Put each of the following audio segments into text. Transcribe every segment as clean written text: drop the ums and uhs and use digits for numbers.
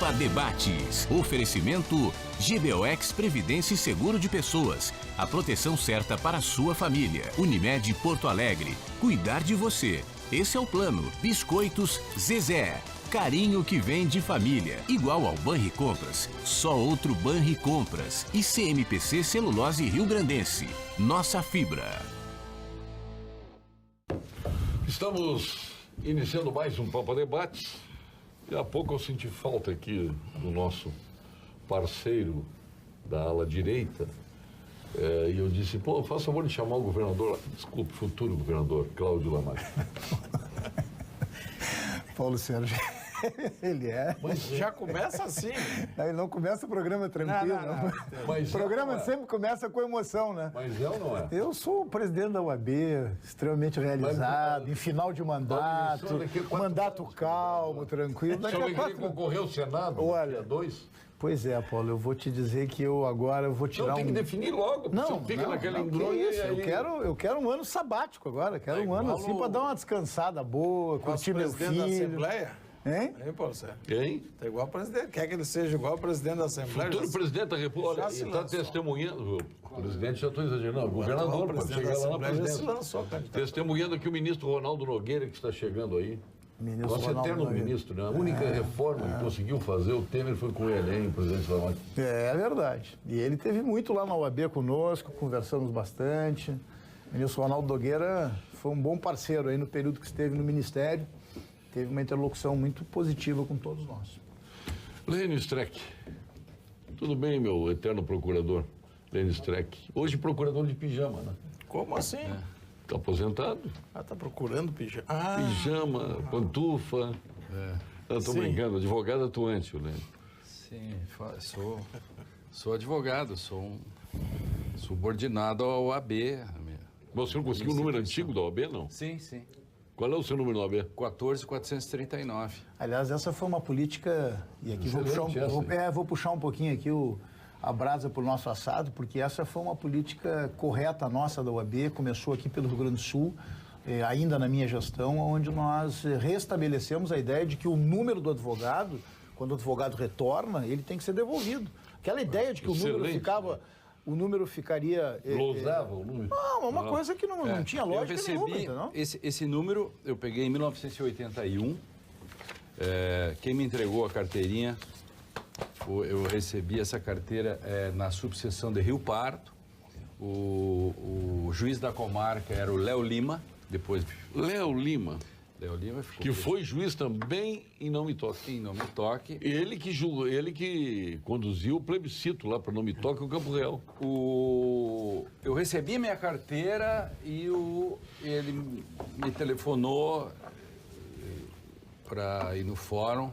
Copa Debates. Oferecimento GBOX Previdência e Seguro de Pessoas. A proteção certa para a sua família. Unimed Porto Alegre. Cuidar de você. Esse é o plano. Biscoitos Zezé. Carinho que vem de família. Igual ao Banricompras. Só outro Banricompras. E CMPC Celulose Rio Grandense. Nossa fibra. Estamos iniciando mais um Copa Debates. E há pouco eu senti falta aqui do nosso parceiro da ala direita. E eu disse, pô, faça favor de chamar o governador, desculpe, futuro governador, Cláudio Lamarque. Paulo Sérgio, ele é. Mas já começa assim. Ele não começa o programa tranquilo. Não. Mas o programa sempre começa com emoção, né? Mas é ou não é? Eu sou o presidente da UAB, extremamente realizado, em final de mandato, mandato calmo, tranquilo. O senhor vai querer concorrer ao Senado? Olha, dois? Pois é, Paulo, eu vou te dizer que eu agora vou tirar não, tem que definir logo, não, fica naquela embrulha. Eu quero um ano sabático agora, quero um ano assim para dar uma descansada boa, curtir meu filho. Da Assembleia? Hein? Hein, Paulo Sérgio? Quem? Tá igual o presidente, quer que ele seja igual o presidente da Assembleia. Futuro presidente da República, ele está testemunhando, o presidente já estou exagerando, o governador pode chegar lá na presidência. Testemunhando aqui o ministro Ronaldo Nogueira, que está chegando aí. Nosso eterno ministro, né? A única reforma que conseguiu fazer, o Temer foi com ele, hein, presidente da Lamarque. É verdade. E ele teve muito lá na UAB conosco, conversamos bastante. O ministro Ronaldo Nogueira foi um bom parceiro aí no período que esteve no Ministério. Teve uma interlocução muito positiva com todos nós. Lênio Streck. Tudo bem, meu eterno procurador, Lênio Streck. Hoje procurador de pijama, né? Como assim? Está aposentado. Tá procurando pijama. Pijama, pantufa. Eu estou brincando, advogado atuante, Lênio. Sim, sou advogado, sou um subordinado ao OAB. Mas o senhor conseguiu o número antigo da OAB, não? Sim, sim. Qual é o seu número da OAB? 14.439. Aliás, essa foi uma política, e aqui vou puxar um pouquinho aqui a brasa para o nosso assado, porque essa foi uma política correta nossa da UAB, começou aqui pelo Rio Grande do Sul, ainda na minha gestão, onde nós restabelecemos a ideia de que o número do advogado, quando o advogado retorna, ele tem que ser devolvido. Aquela ideia de que o número ficaria... Glosava o número? Não, uma coisa que não tinha lógica nenhuma, entendeu? Esse número eu peguei em 1981, quem me entregou a carteirinha, eu recebi essa carteira na subseção de Rio Pardo, o juiz da comarca era o Léo Lima, depois... Léo Lima ficou... Que foi juiz também em Não Me Toque. Em Não Me Toque. Ele que conduziu o plebiscito lá para Não Me Toque, o Campo Real. Eu recebi minha carteira e ele me telefonou para ir no fórum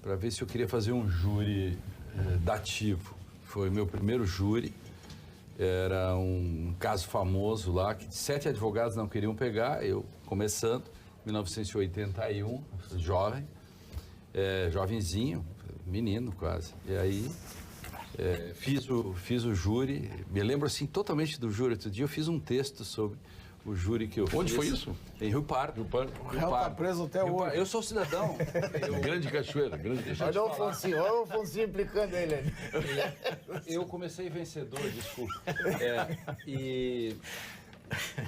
para ver se eu queria fazer um júri dativo. Foi meu primeiro júri. Era um caso famoso lá, que 7 advogados não queriam pegar, eu começando, 1981, jovenzinho, menino quase. E aí fiz o júri, me lembro assim totalmente do júri. Outro dia eu fiz um texto sobre o júri que eu fiz. Onde foi isso? Em Rio Pardo. O réu tá preso até hoje. Eu sou cidadão. Grande Cachoeira. Olha o Afonso implicando ele ali. Eu comecei vencedor, desculpa.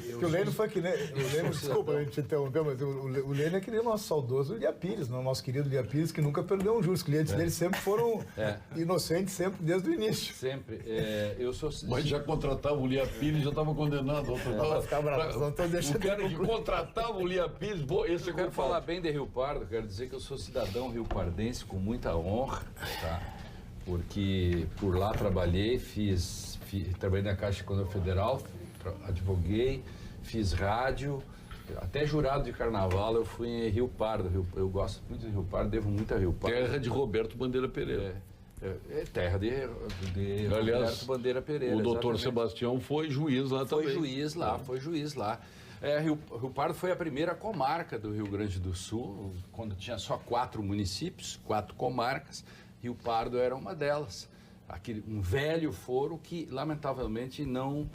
Porque o Lênio foi que nem... Desculpa a gente interromper, mas o Lênio é que nem o nosso saudoso Lia Pires, o nosso querido Lia Pires, que nunca perdeu um júri. Os clientes dele sempre foram inocentes, sempre, desde o início. Sempre. Mas já contratava o Lia Pires, já estava condenado. O cara que contratava o Lia Pires, esse eu quero falar bem de Rio Pardo, quero dizer que eu sou cidadão riopardense com muita honra, tá? Porque por lá trabalhei, trabalhei na Caixa Econômica Federal, advoguei, fiz rádio, até jurado de carnaval eu fui em Rio Pardo. Eu gosto muito de Rio Pardo, devo muito a Rio Pardo. Terra de Roberto Bandeira Pereira. Terra de Aliás, Roberto Bandeira Pereira. O doutor Sebastião foi juiz lá também. Foi juiz lá. Rio Pardo foi a primeira comarca do Rio Grande do Sul, quando tinha só 4 municípios, 4 comarcas. Rio Pardo era uma delas. Um velho foro que, lamentavelmente, não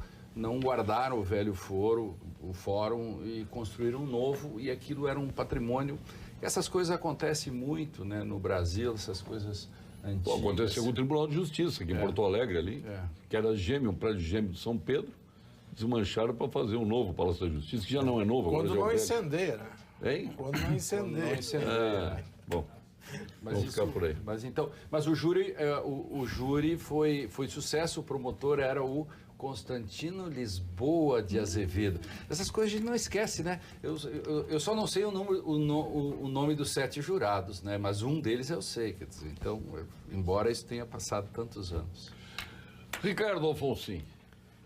guardaram o velho fórum e construíram um novo, e aquilo era um patrimônio Essas coisas acontecem muito, né, no Brasil, essas coisas antigas. Pô, aconteceu com o Tribunal de Justiça, aqui em Porto Alegre ali, que era gêmeo, um prédio gêmeo de São Pedro, desmancharam para fazer um novo Palácio da Justiça, que já não é novo. Quando agora não incendeia, né? Hein? Quando não incendeia. Bom, Mas vamos ficar por aí. Mas o júri foi sucesso, o promotor era o Constantino Lisboa de Azevedo. Essas coisas a gente não esquece, né? Eu só não sei o nome dos 7 jurados, né? Mas um deles eu sei, quer dizer, então, embora isso tenha passado tantos anos. Ricardo Alfonsin.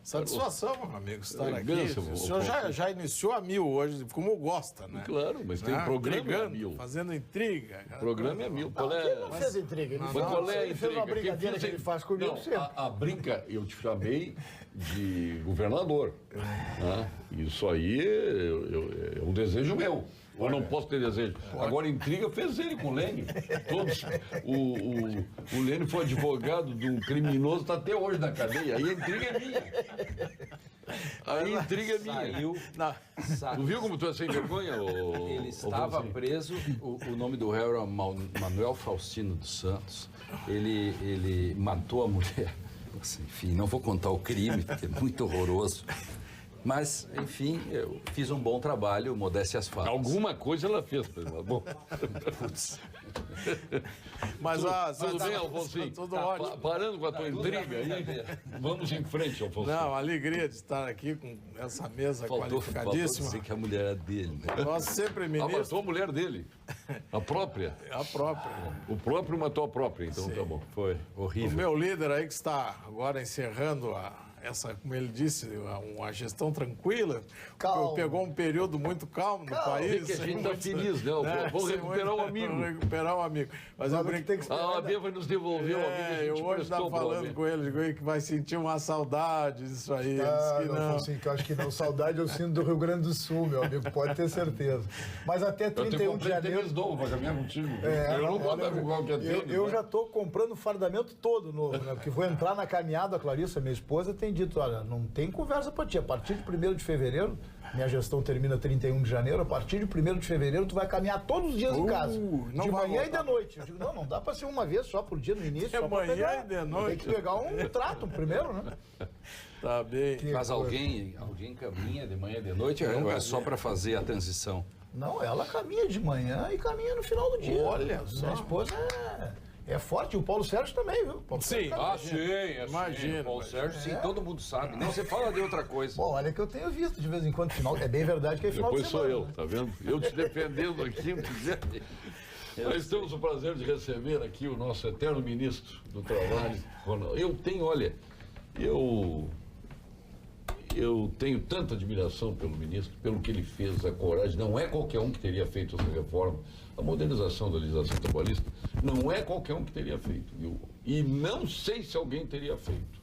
Satisfação, meu amigo, estar aqui. Benção, O senhor já iniciou a 1000 hoje, como gosta, né? Claro, mas tem um programa a 1000. Fazendo intriga. O programa é 1000. Qual Ele não é? fez intriga. Ele, Mas qual é a ele fez uma intriga? brincadeira que ele faz comigo Não, sempre. a brinca, eu te chamei de governador. Né? Isso aí é um desejo meu. Eu não posso ter desejo. Agora, intriga fez ele com o Lênio. Todos. O Lênio foi advogado de um criminoso, está até hoje na cadeia. Aí a intriga é minha. Aí a intriga é minha. Tu viu como tu é sem vergonha? Ele estava preso, o nome do réu era Manuel Faustino dos Santos. Ele matou a mulher. Enfim, não vou contar o crime, porque é muito horroroso. Mas, enfim, eu fiz um bom trabalho, modéstia às falas. Alguma coisa ela fez. Bom. Putz. Mas, tudo bem, Alfonso? Tudo ótimo. Parando com a tua intriga aí, vamos em frente, Alfonso. Não, alegria de estar aqui com essa mesa qualificadíssima. Faltou dizer que a mulher era dele, né? Nós sempre ministro... matou a mulher dele. A própria. A própria. O próprio matou a própria, então tá bom. Foi horrível. O meu líder aí que está agora encerrando essa, como ele disse, uma gestão tranquila. Calma. Pegou um período muito calmo no país. Que a gente está feliz, né? Vamos recuperar um amigo. Vamos recuperar um amigo. Mas eu brinco... A OAB vai nos devolver o amigo. Eu hoje estava falando com ele, digo que vai sentir uma saudade disso aí. Ele disse que não. Assim, que eu acho que não. Saudade eu sinto do Rio Grande do Sul, meu amigo, pode ter certeza. Mas até 31 de janeiro... novo para caminhar contigo. Eu não vou andar com qualquer tênis. Eu já estou comprando o fardamento todo novo, né? Porque vou entrar na caminhada, a Clarissa, minha esposa, tem dito, olha, não tem conversa para ti. A partir de 1º de fevereiro, minha gestão termina 31 de janeiro, a partir de 1º de fevereiro tu vai caminhar todos os dias em casa. De manhã e de noite. Eu digo, não dá para ser uma vez só por dia no início. De manhã e de noite. Tem que pegar um trato primeiro, né? Tá bem. Mas alguém caminha de manhã e de noite ou é só para fazer a transição? Não, ela caminha de manhã e caminha no final do dia. Olha só. Minha esposa é forte, e o Paulo Sérgio também, viu? Sim. Imagina. Paulo Sérgio, sim, todo mundo sabe. Não, você fala de outra coisa. Bom, olha que eu tenho visto de vez em quando final. É bem verdade que é final Depois de semana. sou eu, tá vendo? Eu te defendendo aqui, não quiser. Nós temos o prazer de receber aqui o nosso eterno ministro do Trabalho, Ronaldo. Eu tenho tanta admiração pelo ministro, pelo que ele fez, a coragem. Não é qualquer um que teria feito essa reforma. A modernização da legislação trabalhista não é qualquer um que teria feito. E não sei se alguém teria feito.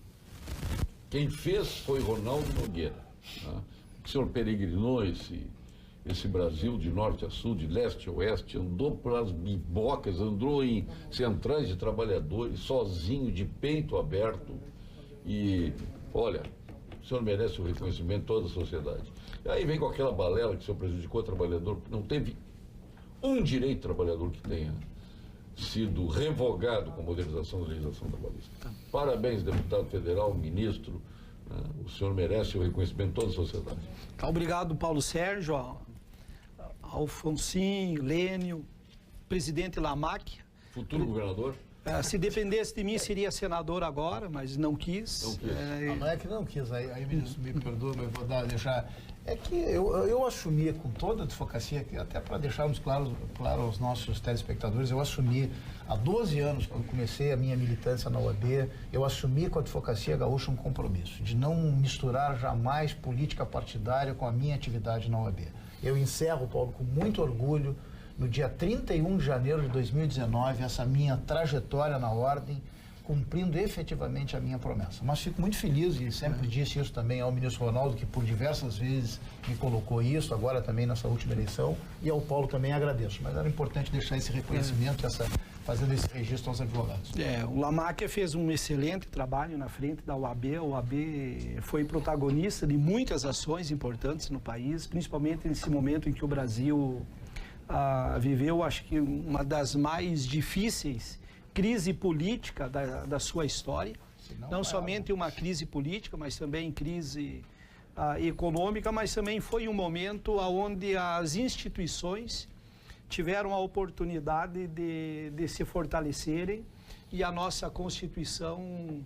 Quem fez foi Ronaldo Nogueira. Tá? O senhor peregrinou esse Brasil de norte a sul, de leste a oeste, andou pelas bibocas, andou em centrais de trabalhadores, sozinho, de peito aberto. E, olha, o senhor merece o reconhecimento de toda a sociedade. E aí vem com aquela balela que o senhor prejudicou o trabalhador, não teve um direito trabalhador que tenha sido revogado com a modernização da legislação trabalhista. Parabéns, deputado federal, ministro, o senhor merece o reconhecimento de toda a sociedade. Obrigado, Paulo Sérgio, Alfonsin, Lênio, presidente Lamac. Futuro governador? Se dependesse de mim, seria senador agora, mas não quis. Não quis. Não é que não quis, aí ministro, me perdoa, mas vou deixar... É que eu assumi com toda a advocacia, até para deixarmos claro aos nossos telespectadores, eu assumi há 12 anos, quando comecei a minha militância na OAB, eu assumi com a advocacia gaúcha um compromisso de não misturar jamais política partidária com a minha atividade na OAB. Eu encerro, Paulo, com muito orgulho, no dia 31 de janeiro de 2019, essa minha trajetória na ordem, cumprindo efetivamente a minha promessa. Mas fico muito feliz, e sempre disse isso também ao ministro Ronaldo, que por diversas vezes me colocou isso, agora também nessa última eleição, e ao Paulo também agradeço. Mas era importante deixar esse reconhecimento, fazendo esse registro aos advogados. O Lamac fez um excelente trabalho na frente da OAB. A OAB foi protagonista de muitas ações importantes no país, principalmente nesse momento em que o Brasil viveu, acho que, uma das mais difíceis crise política da sua história. Não somente uma crise política, mas também crise econômica, mas também foi um momento onde as instituições tiveram a oportunidade de se fortalecerem e a nossa Constituição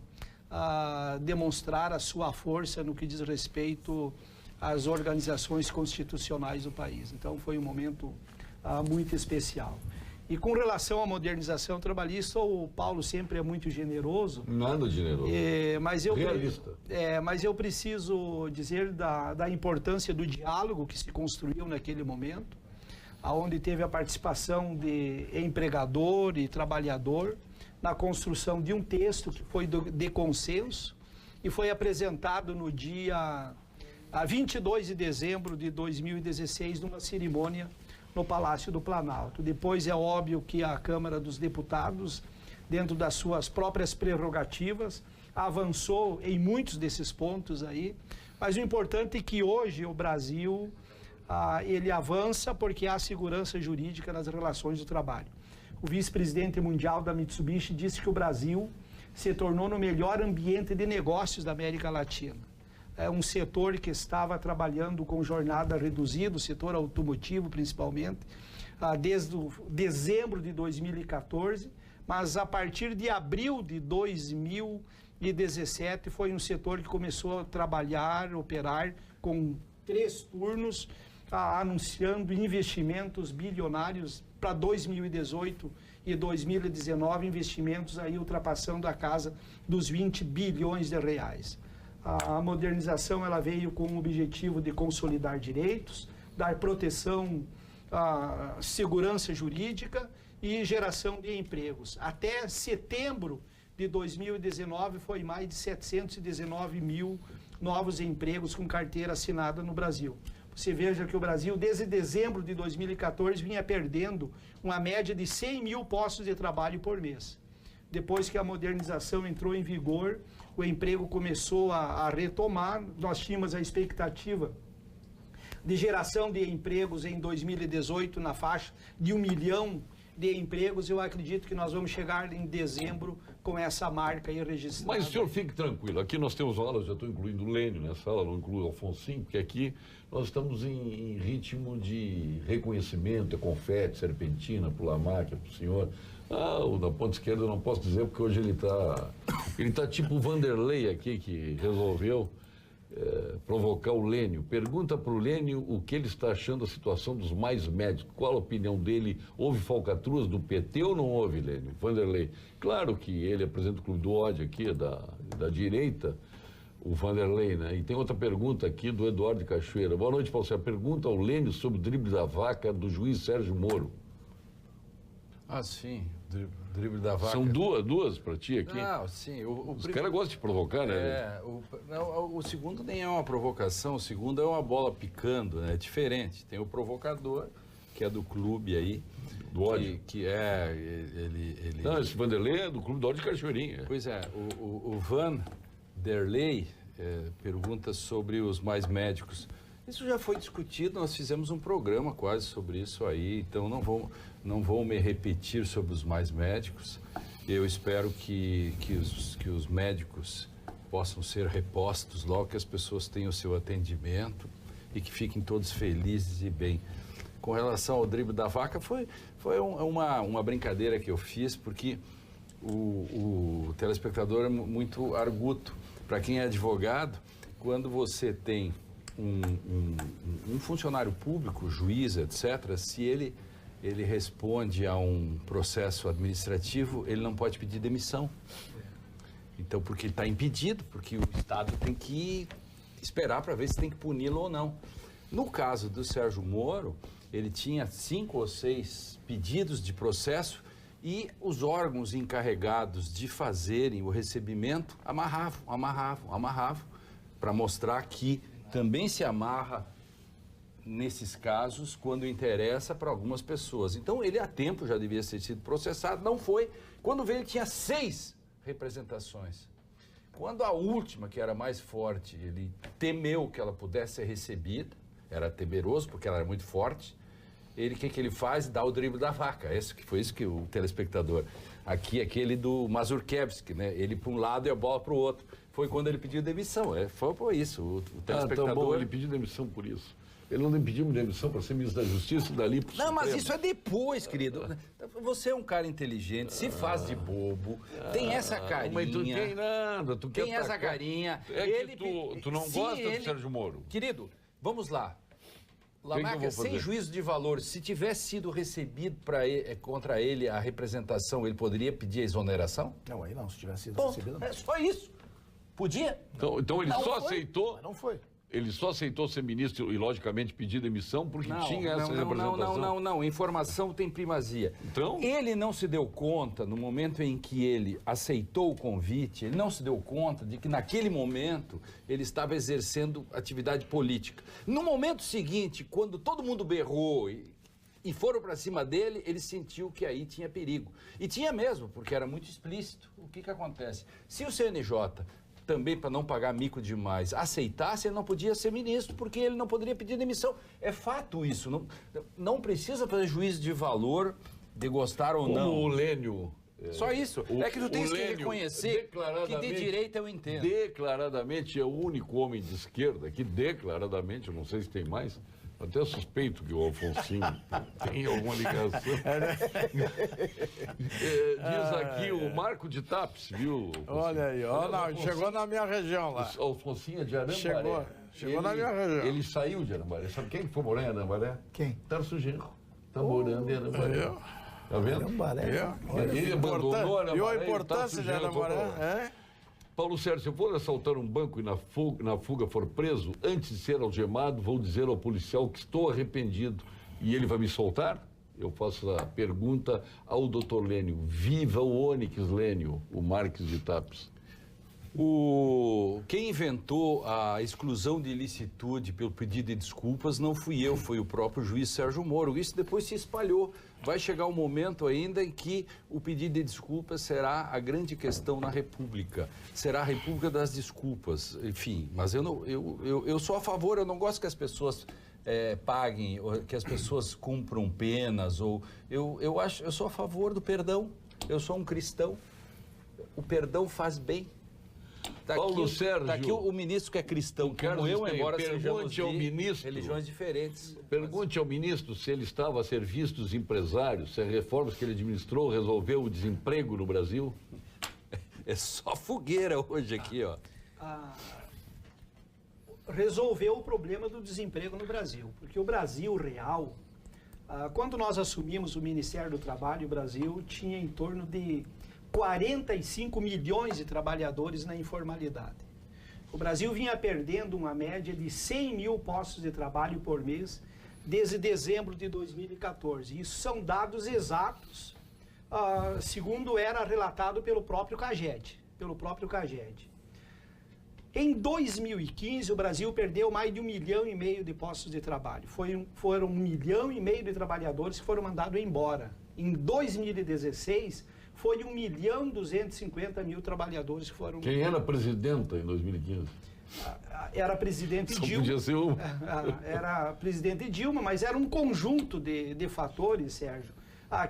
demonstrar a sua força no que diz respeito às organizações constitucionais do país. Então foi um momento muito especial. E com relação à modernização trabalhista, o Paulo sempre é muito generoso. Nada generoso. Realista. Mas eu preciso dizer da importância do diálogo que se construiu naquele momento, onde teve a participação de empregador e trabalhador na construção de um texto que foi de consenso e foi apresentado no dia 22 de dezembro de 2016, numa cerimônia no Palácio do Planalto. Depois é óbvio que a Câmara dos Deputados, dentro das suas próprias prerrogativas, avançou em muitos desses pontos aí, mas o importante é que hoje o Brasil ele avança porque há segurança jurídica nas relações do trabalho. O vice-presidente mundial da Mitsubishi disse que o Brasil se tornou no melhor ambiente de negócios da América Latina. É um setor que estava trabalhando com jornada reduzida, o setor automotivo principalmente, desde dezembro de 2014, mas a partir de abril de 2017 foi um setor que começou a trabalhar, operar com 3 turnos, anunciando investimentos bilionários para 2018 e 2019, investimentos aí ultrapassando a casa dos 20 bilhões de reais. A modernização ela veio com o objetivo de consolidar direitos, dar proteção, segurança jurídica e geração de empregos. Até setembro de 2019 foi mais de 719 mil novos empregos com carteira assinada no Brasil. Você veja que o Brasil, desde dezembro de 2014, vinha perdendo uma média de 100 mil postos de trabalho por mês. Depois que a modernização entrou em vigor, o emprego começou a retomar. Nós tínhamos a expectativa de geração de empregos em 2018 na faixa de 1 milhão de empregos. Eu acredito que nós vamos chegar em dezembro com essa marca aí registrada. Mas o senhor fique tranquilo, aqui nós temos aulas, já estou incluindo o Lênio nessa aula, não incluo o Alfonsinho, porque aqui nós estamos em ritmo de reconhecimento, é confete, serpentina, pula máquina para o senhor. O da ponta esquerda eu não posso dizer, porque hoje ele tá tipo o Vanderlei aqui, que resolveu provocar o Lênio. Pergunta para o Lênio o que ele está achando da situação dos mais médicos. Qual a opinião dele? Houve falcatruas do PT ou não houve, Lênio? Vanderlei. Claro que ele apresenta o Clube do Ódio aqui, da direita, o Vanderlei, né? E tem outra pergunta aqui do Eduardo de Cachoeira. Boa noite, Paulo Sérgio. Pergunta ao Lênio sobre o drible da vaca do juiz Sérgio Moro. Sim, drible da vaca. São duas para ti aqui? Não, sim. Os caras gostam de provocar, né? O segundo nem é uma provocação, o segundo é uma bola picando, né? É diferente. Tem o provocador, que é do clube aí. Do ódio? Ele... Não, esse Vanderlei é do Clube do Ódio de Cachoeirinha. Pois é, o Vanderlei pergunta sobre os mais médicos. Isso já foi discutido, nós fizemos um programa quase sobre isso aí, então não vou me repetir sobre os mais médicos. Eu espero que os médicos possam ser repostos logo que as pessoas tenham o seu atendimento e que fiquem todos felizes e bem. Com relação ao drible da vaca, foi uma brincadeira que eu fiz, porque o telespectador é muito arguto. Para quem é advogado, quando você tem um funcionário público, juiz, etc., se ele responde a um processo administrativo, ele não pode pedir demissão. Então, porque ele está impedido, porque o Estado tem que esperar para ver se tem que puni-lo ou não. No caso do Sérgio Moro, ele tinha 5 ou 6 pedidos de processo e os órgãos encarregados de fazerem o recebimento amarravam, para mostrar que também se amarra nesses casos quando interessa para algumas pessoas. Então, ele há tempo já devia ter sido processado, não foi. Quando veio, ele tinha 6 representações. Quando a última, que era mais forte, ele temeu que ela pudesse ser recebida, era temeroso porque ela era muito forte, o que ele faz? Dá o drible da vaca. Foi isso que o telespectador... Aqui, aquele do Mazurkiewicz, né? Ele para um lado e a bola para o outro. Foi quando ele pediu demissão. Foi por isso. O telespectador... Tá bom, ele pediu demissão por isso. Ele não pediu demissão para ser ministro da Justiça e dali para o Não, mas isso é depois, querido. Você é um cara inteligente, se faz de bobo, tem essa carinha. Mas tu tem nada, tu quer tem essa carinha. É que tu não gosta do Sérgio Moro. Querido, vamos lá. Que eu Lamarca, vou fazer? sem juízo de valor, se tivesse sido recebido contra ele a representação, ele poderia pedir a exoneração? Não, aí não, se tivesse sido Bom, recebido. é só isso. Podia? Então ele Não só foi. aceitou... Mas não foi. Ele só aceitou ser ministro e, logicamente, pedir demissão porque tinha essa representação. Não. Informação tem primazia. Então? Ele não se deu conta, no momento em que ele aceitou o convite, ele não se deu conta de que, naquele momento, ele estava exercendo atividade política. No momento seguinte, quando todo mundo berrou e foram para cima dele, ele sentiu que aí tinha perigo. E tinha mesmo, porque era muito explícito. O que acontece? Se o CNJ... também para não pagar mico demais, aceitasse, ele não podia ser ministro, porque ele não poderia pedir demissão. É fato isso. Não precisa fazer juízo de valor, de gostar ou não. Como o Lênio... Só isso. É que tu tens que reconhecer que de direita eu entendo. Declaradamente é o único homem de esquerda que declaradamente, eu não sei se tem mais, até suspeito que o Alfonsinho tem alguma ligação. Diz aqui o Marco de Tapes, viu? Olha aí, chegou na minha região lá. O Alfonsinho é de Arambaré. Chegou na minha região. Ele saiu de Arambaré. Sabe quem foi morar em Arambaré? Quem? Tarso Genro. Está morando em Arambaré. Tá vendo? Arambaré. Ele abandonou Arambaré. Viu a importância de Arambaré? Paulo Sérgio, se eu for assaltar um banco e na fuga for preso, antes de ser algemado, vou dizer ao policial que estou arrependido e ele vai me soltar? Eu faço a pergunta ao doutor Lênio. Viva o Onyx Lênio, o Marques de Tapes. Quem inventou a exclusão de ilicitude pelo pedido de desculpas não fui eu, foi o próprio juiz Sérgio Moro. Isso depois se espalhou. Vai chegar um momento ainda em que o pedido de desculpas será a grande questão na República. Será a República das Desculpas. Enfim, mas eu sou a favor, eu não gosto que as pessoas paguem, ou que as pessoas cumpram penas. Eu sou a favor do perdão. Eu sou um cristão. O perdão faz bem. Paulo Sérgio, está aqui o ministro que é cristão, como eu, embora sejamos de religiões diferentes. Pergunte ao ministro se ele estava a serviço dos empresários, se as reformas que ele administrou resolveu o desemprego no Brasil. É só fogueira hoje aqui, ó. Resolveu o problema do desemprego no Brasil, porque o Brasil real, quando nós assumimos o Ministério do Trabalho, o Brasil tinha em torno de 45 milhões de trabalhadores na informalidade. O Brasil vinha perdendo uma média de 100 mil postos de trabalho por mês desde dezembro de 2014. Isso são dados exatos, segundo era relatado pelo próprio CAGED. Em 2015, o Brasil perdeu mais de 1,5 milhão de postos de trabalho. Foram 1,5 milhão de trabalhadores que foram mandados embora. Em 2016, foi 1.250.000 trabalhadores que foram... Quem era presidenta em 2015? Era presidente Dilma. Podia ser o... Era presidente Dilma, mas era um conjunto de fatores, Sérgio,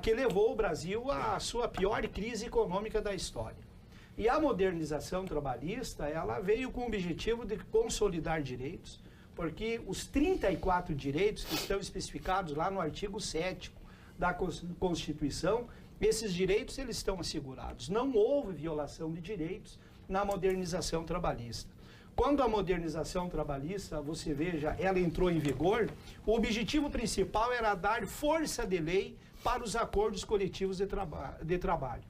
que levou o Brasil à sua pior crise econômica da história. E a modernização trabalhista, ela veio com o objetivo de consolidar direitos, porque os 34 direitos que estão especificados lá no artigo 7º da Constituição, esses direitos eles estão assegurados. Não houve violação de direitos na modernização trabalhista. Quando a modernização trabalhista, você veja, ela entrou em vigor, o objetivo principal era dar força de lei para os acordos coletivos de trabalho.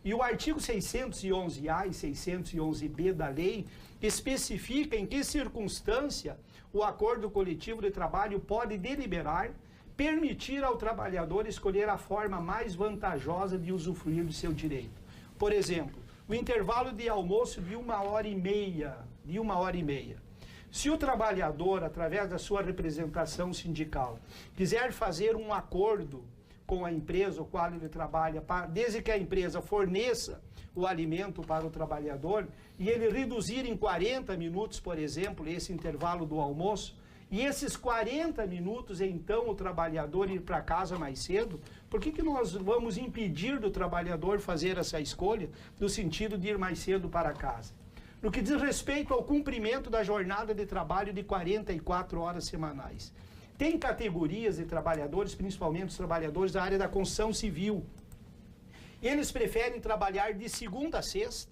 E o artigo 611A e 611B da lei especifica em que circunstância o acordo coletivo de trabalho pode deliberar, permitir ao trabalhador escolher a forma mais vantajosa de usufruir do seu direito. Por exemplo, o intervalo de almoço de 1h30. Se o trabalhador, através da sua representação sindical, quiser fazer um acordo com a empresa ou qual ele trabalha, desde que a empresa forneça o alimento para o trabalhador, e ele reduzir em 40 minutos, por exemplo, esse intervalo do almoço, E esses 40 minutos, então, o trabalhador ir para casa mais cedo, por que nós vamos impedir do trabalhador fazer essa escolha no sentido de ir mais cedo para casa? No que diz respeito ao cumprimento da jornada de trabalho de 44 horas semanais. Tem categorias de trabalhadores, principalmente os trabalhadores da área da construção civil. Eles preferem trabalhar de segunda a sexta,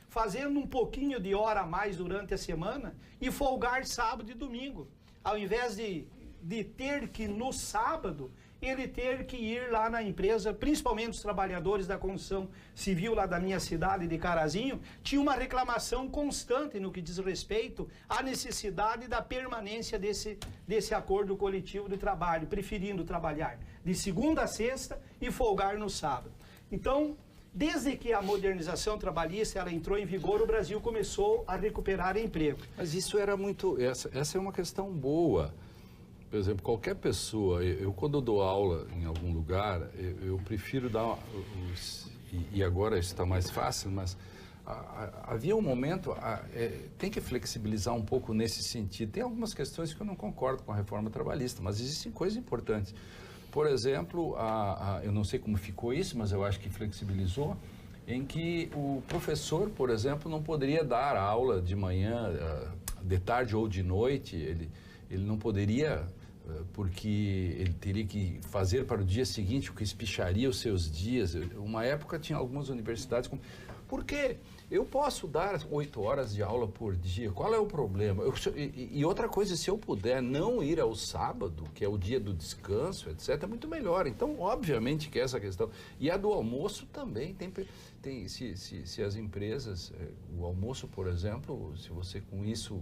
fazendo um pouquinho de hora a mais durante a semana e folgar sábado e domingo. Ao invés de ter que, no sábado, ele ter que ir lá na empresa, principalmente os trabalhadores da construção civil lá da minha cidade de Carazinho, tinha uma reclamação constante no que diz respeito à necessidade da permanência desse acordo coletivo de trabalho, preferindo trabalhar de segunda a sexta e folgar no sábado. Então, desde que a modernização trabalhista ela entrou em vigor, o Brasil começou a recuperar emprego. Mas isso era muito... Essa é uma questão boa. Por exemplo, qualquer pessoa... Eu quando dou aula em algum lugar, eu prefiro dar... E agora isso está mais fácil, mas havia um momento... tem que flexibilizar um pouco nesse sentido. Tem algumas questões que eu não concordo com a reforma trabalhista, mas existem coisas importantes. Por exemplo, eu não sei como ficou isso, mas eu acho que flexibilizou, em que o professor, por exemplo, não poderia dar aula de manhã, de tarde ou de noite, ele não poderia, porque ele teria que fazer para o dia seguinte, o que espicharia os seus dias. Uma época tinha algumas universidades com... Por quê? Eu posso dar 8 horas de aula por dia, qual é o problema? E outra coisa, se eu puder não ir ao sábado, que é o dia do descanso, etc., é muito melhor. Então, obviamente que essa questão... E a do almoço também, se as empresas... O almoço, por exemplo, se você com isso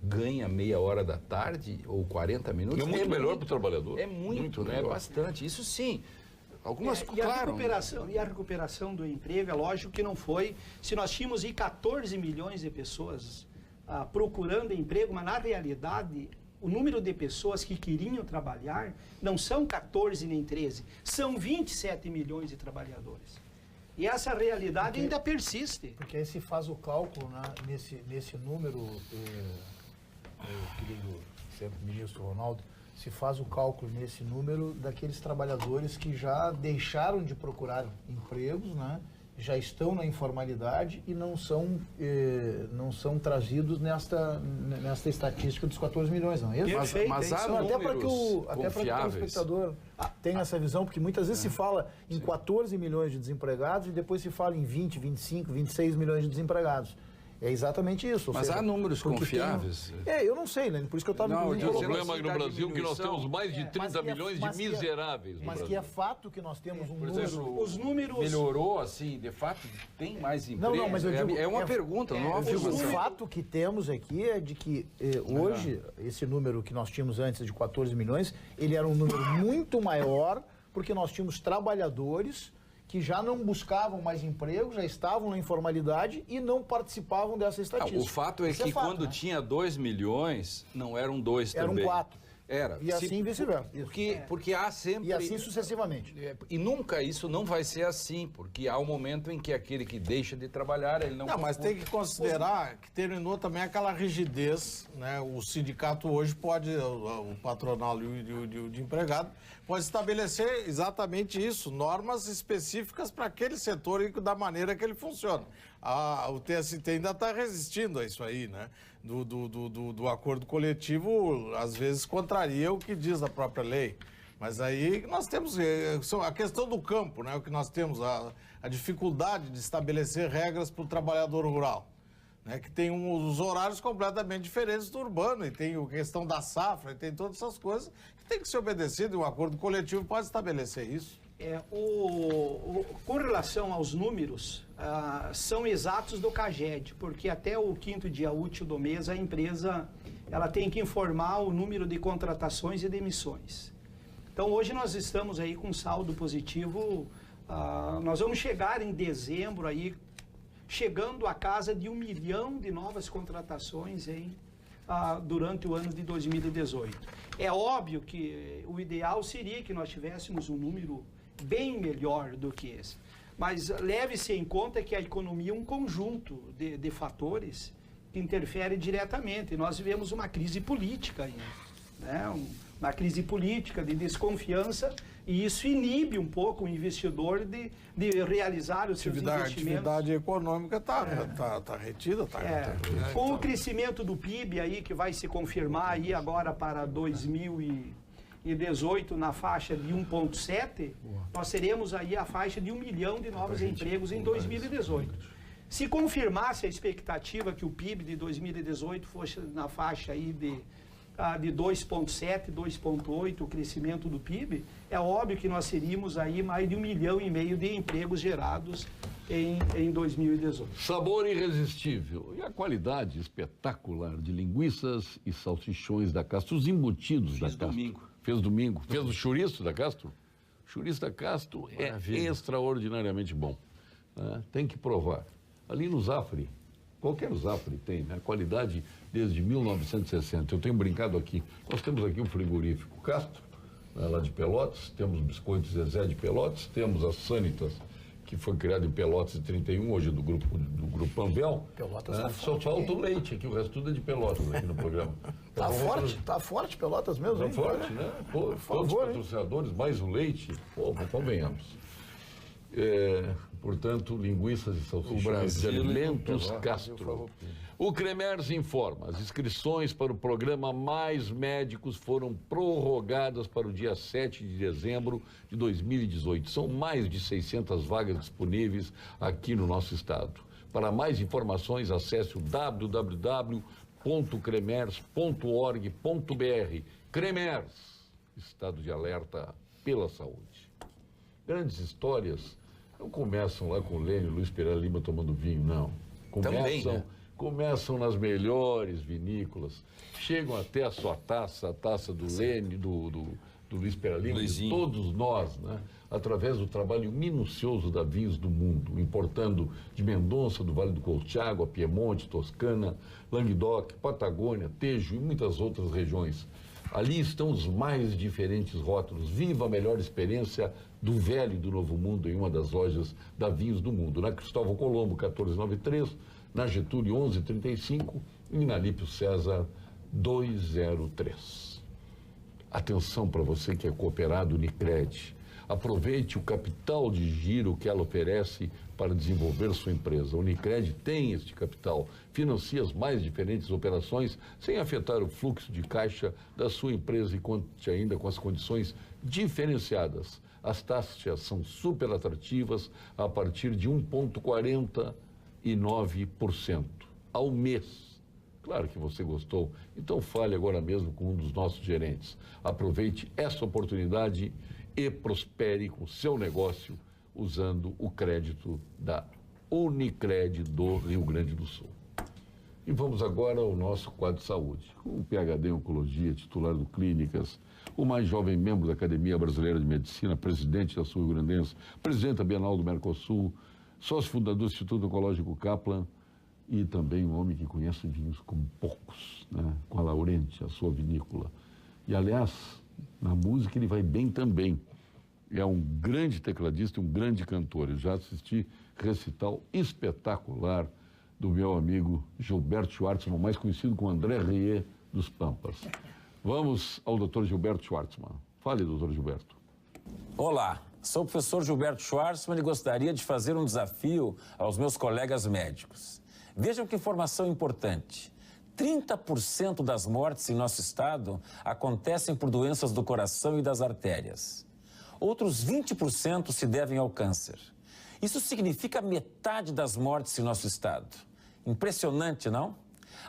ganha meia hora da tarde ou 40 minutos... É muito melhor para o trabalhador. É muito, né? Melhor. Bastante. Isso sim. Algumas, claro. A recuperação do emprego, é lógico que não foi. Se nós tínhamos 14 milhões de pessoas procurando emprego, mas na realidade o número de pessoas que queriam trabalhar não são 14 nem 13, são 27 milhões de trabalhadores. E essa realidade ainda persiste. Porque aí se faz o cálculo, né, nesse número, querido sempre ministro Ronaldo, se faz o cálculo nesse número daqueles trabalhadores que já deixaram de procurar empregos, né? Já estão na informalidade e não são trazidos nesta estatística dos 14 milhões, não é isso? Mas há números até para que o espectador tenha essa visão, porque muitas vezes se fala em 14 milhões de desempregados e depois se fala em 20, 25, 26 milhões de desempregados. É exatamente isso. Mas há números confiáveis? Eu não sei, né? Por isso que eu estava me dizendo. O problema no Brasil é que nós temos mais de 30 milhões de miseráveis. Mas que é fato que nós temos um número... Exemplo, os números... Melhorou, assim, de fato, tem mais emprego? Não, mas eu digo... É uma pergunta, não é uma afirmação. O fato que temos aqui é de que hoje, esse número que nós tínhamos antes de 14 milhões, ele era um número muito maior, porque nós tínhamos trabalhadores que já não buscavam mais emprego, já estavam na informalidade e não participavam dessa estatística. O fato é que quando tinha 2 milhões, não eram 2 também. Eram 4. Era. E assim vice-versa. Porque há sempre... E assim sucessivamente. E nunca isso não vai ser assim, porque há um momento em que aquele que deixa de trabalhar, ele não... Não, mas tem que considerar que terminou também aquela rigidez, né? O sindicato hoje pode, o patronal e o de empregado, pode estabelecer exatamente isso, normas específicas para aquele setor e da maneira que ele funciona. O TST ainda está resistindo a isso aí, né? Do acordo coletivo, às vezes contraria o que diz a própria lei. Mas aí nós temos a questão do campo, né? O que nós temos, a dificuldade de estabelecer regras para o trabalhador rural, né? Que tem os horários completamente diferentes do urbano, e tem a questão da safra, e tem todas essas coisas que tem que ser obedecido, e o acordo coletivo pode estabelecer isso. Com relação aos números, são exatos do CAGED, porque até o 5º dia útil do mês a empresa ela tem que informar o número de contratações e demissões. Então hoje nós estamos aí com saldo positivo, nós vamos chegar em dezembro aí, chegando à casa de 1 milhão de novas contratações durante o ano de 2018. É óbvio que o ideal seria que nós tivéssemos um número bem melhor do que esse. Mas leve-se em conta que a economia é um conjunto de fatores que interfere diretamente. Nós vivemos uma crise política aí. né? Uma crise política, de desconfiança, e isso inibe um pouco o investidor de realizar os seus investimentos. A atividade econômica está retida. Com o crescimento do PIB aí, que vai se confirmar aí agora para 2018 na faixa de 1,7, nós teremos aí a faixa de 1 milhão de novos empregos em 2018. Se confirmasse a expectativa que o PIB de 2018 fosse na faixa aí de 2,7, 2,8, o crescimento do PIB, é óbvio que nós teríamos aí mais de 1,5 milhão de empregos gerados em 2018. Sabor irresistível e a qualidade espetacular de linguiças e salsichões da Castro, os embutidos da Castro. Fez domingo. Fez o chouriço da Castro? O chouriço da Castro é extraordinariamente bom. Né? Tem que provar. Ali no Zafre, qualquer Zafre tem, né? Qualidade desde 1960. Eu tenho brincado aqui. Nós temos aqui o frigorífico Castro, né, lá de Pelotas, temos o Biscoito Zezé de Pelotas, temos a Sanitas, que foi criada em Pelotas em 31, hoje do grupo Panvel. Pelotas né? tá Só falta o leite aqui, o resto tudo é de Pelotas aqui no programa. Tá forte Pelotas mesmo, hein? Tá forte, né? Pô, todos os patrocinadores, mais o leite, pô, convenhamos. Portanto, linguiças e salsichões de alimentos Castro. O Cremers informa, as inscrições para o programa Mais Médicos foram prorrogadas para o dia 7 de dezembro de 2018. São mais de 600 vagas disponíveis aqui no nosso estado. Para mais informações, acesse o www.cremers.org.br. Cremers, estado de alerta pela saúde. Grandes histórias não começam lá com o Lênio, Luiz Pereira Lima tomando vinho, não. Começam nas melhores vinícolas, chegam até a sua taça, a taça do Lênio, do Luiz Pereira Lima, de todos nós, né? Através do trabalho minucioso da Vinhos do Mundo, importando de Mendonça, do Vale do Colchagua, Piemonte, Toscana, Languedoc, Patagônia, Tejo e muitas outras regiões. Ali estão os mais diferentes rótulos. Viva a melhor experiência do velho e do novo mundo em uma das lojas da Vinhos do Mundo. Na Cristóvão Colombo, 1493, na Getúlio, 1135 e na Lípio César, 203. Atenção para você que é cooperado Unicred. Aproveite o capital de giro que ela oferece para desenvolver sua empresa. A Unicred tem este capital, financia as mais diferentes operações sem afetar o fluxo de caixa da sua empresa e conte ainda com as condições diferenciadas. As taxas são super atrativas a partir de 1,49% ao mês. Claro que você gostou, então fale agora mesmo com um dos nossos gerentes. Aproveite essa oportunidade e prospere com seu negócio usando o crédito da Unicred do Rio Grande do Sul. E vamos agora ao nosso quadro de saúde. O PhD em Oncologia, titular do Clínicas, o mais jovem membro da Academia Brasileira de Medicina, presidente da Sul-Rio-Grandense, presidente da Bienal do Mercosul, sócio fundador do Instituto Oncológico Kaplan e também um homem que conhece vinhos como poucos, né? Com a Laurenti, a sua vinícola. E, aliás, na música ele vai bem também. É um grande tecladista e um grande cantor. Eu já assisti recital espetacular do meu amigo Gilberto Schwartzman, mais conhecido como André Rieu dos Pampas. Vamos ao Dr. Gilberto Schwartzman. Fale, Dr. Gilberto. Olá, sou o professor Gilberto Schwartzman e gostaria de fazer um desafio aos meus colegas médicos. Vejam que informação importante. 30% das mortes em nosso estado acontecem por doenças do coração e das artérias. Outros 20% se devem ao câncer. Isso significa metade das mortes em nosso estado. Impressionante, não?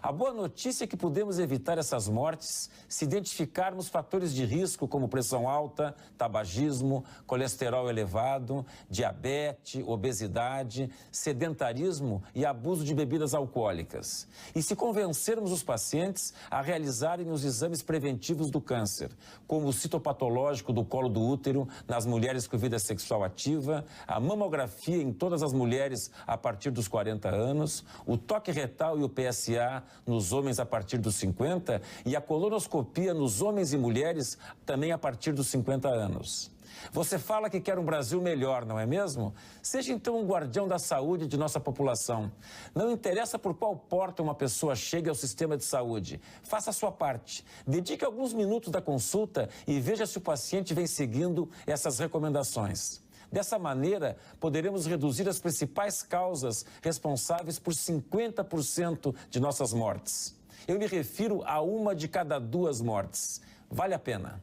A boa notícia é que podemos evitar essas mortes se identificarmos fatores de risco como pressão alta, tabagismo, colesterol elevado, diabetes, obesidade, sedentarismo e abuso de bebidas alcoólicas. E se convencermos os pacientes a realizarem os exames preventivos do câncer, como o citopatológico do colo do útero nas mulheres com vida sexual ativa, a mamografia em todas as mulheres a partir dos 40 anos, o toque retal e o PSA nos homens a partir dos 50 e a colonoscopia nos homens e mulheres também a partir dos 50 anos. Você fala que quer um Brasil melhor, não é mesmo? Seja então um guardião da saúde de nossa população. Não interessa por qual porta uma pessoa chega ao sistema de saúde. Faça a sua parte. Dedique alguns minutos da consulta e veja se o paciente vem seguindo essas recomendações. Dessa maneira, poderemos reduzir as principais causas responsáveis por 50% de nossas mortes. Eu me refiro a 1 de cada 2 mortes. Vale a pena.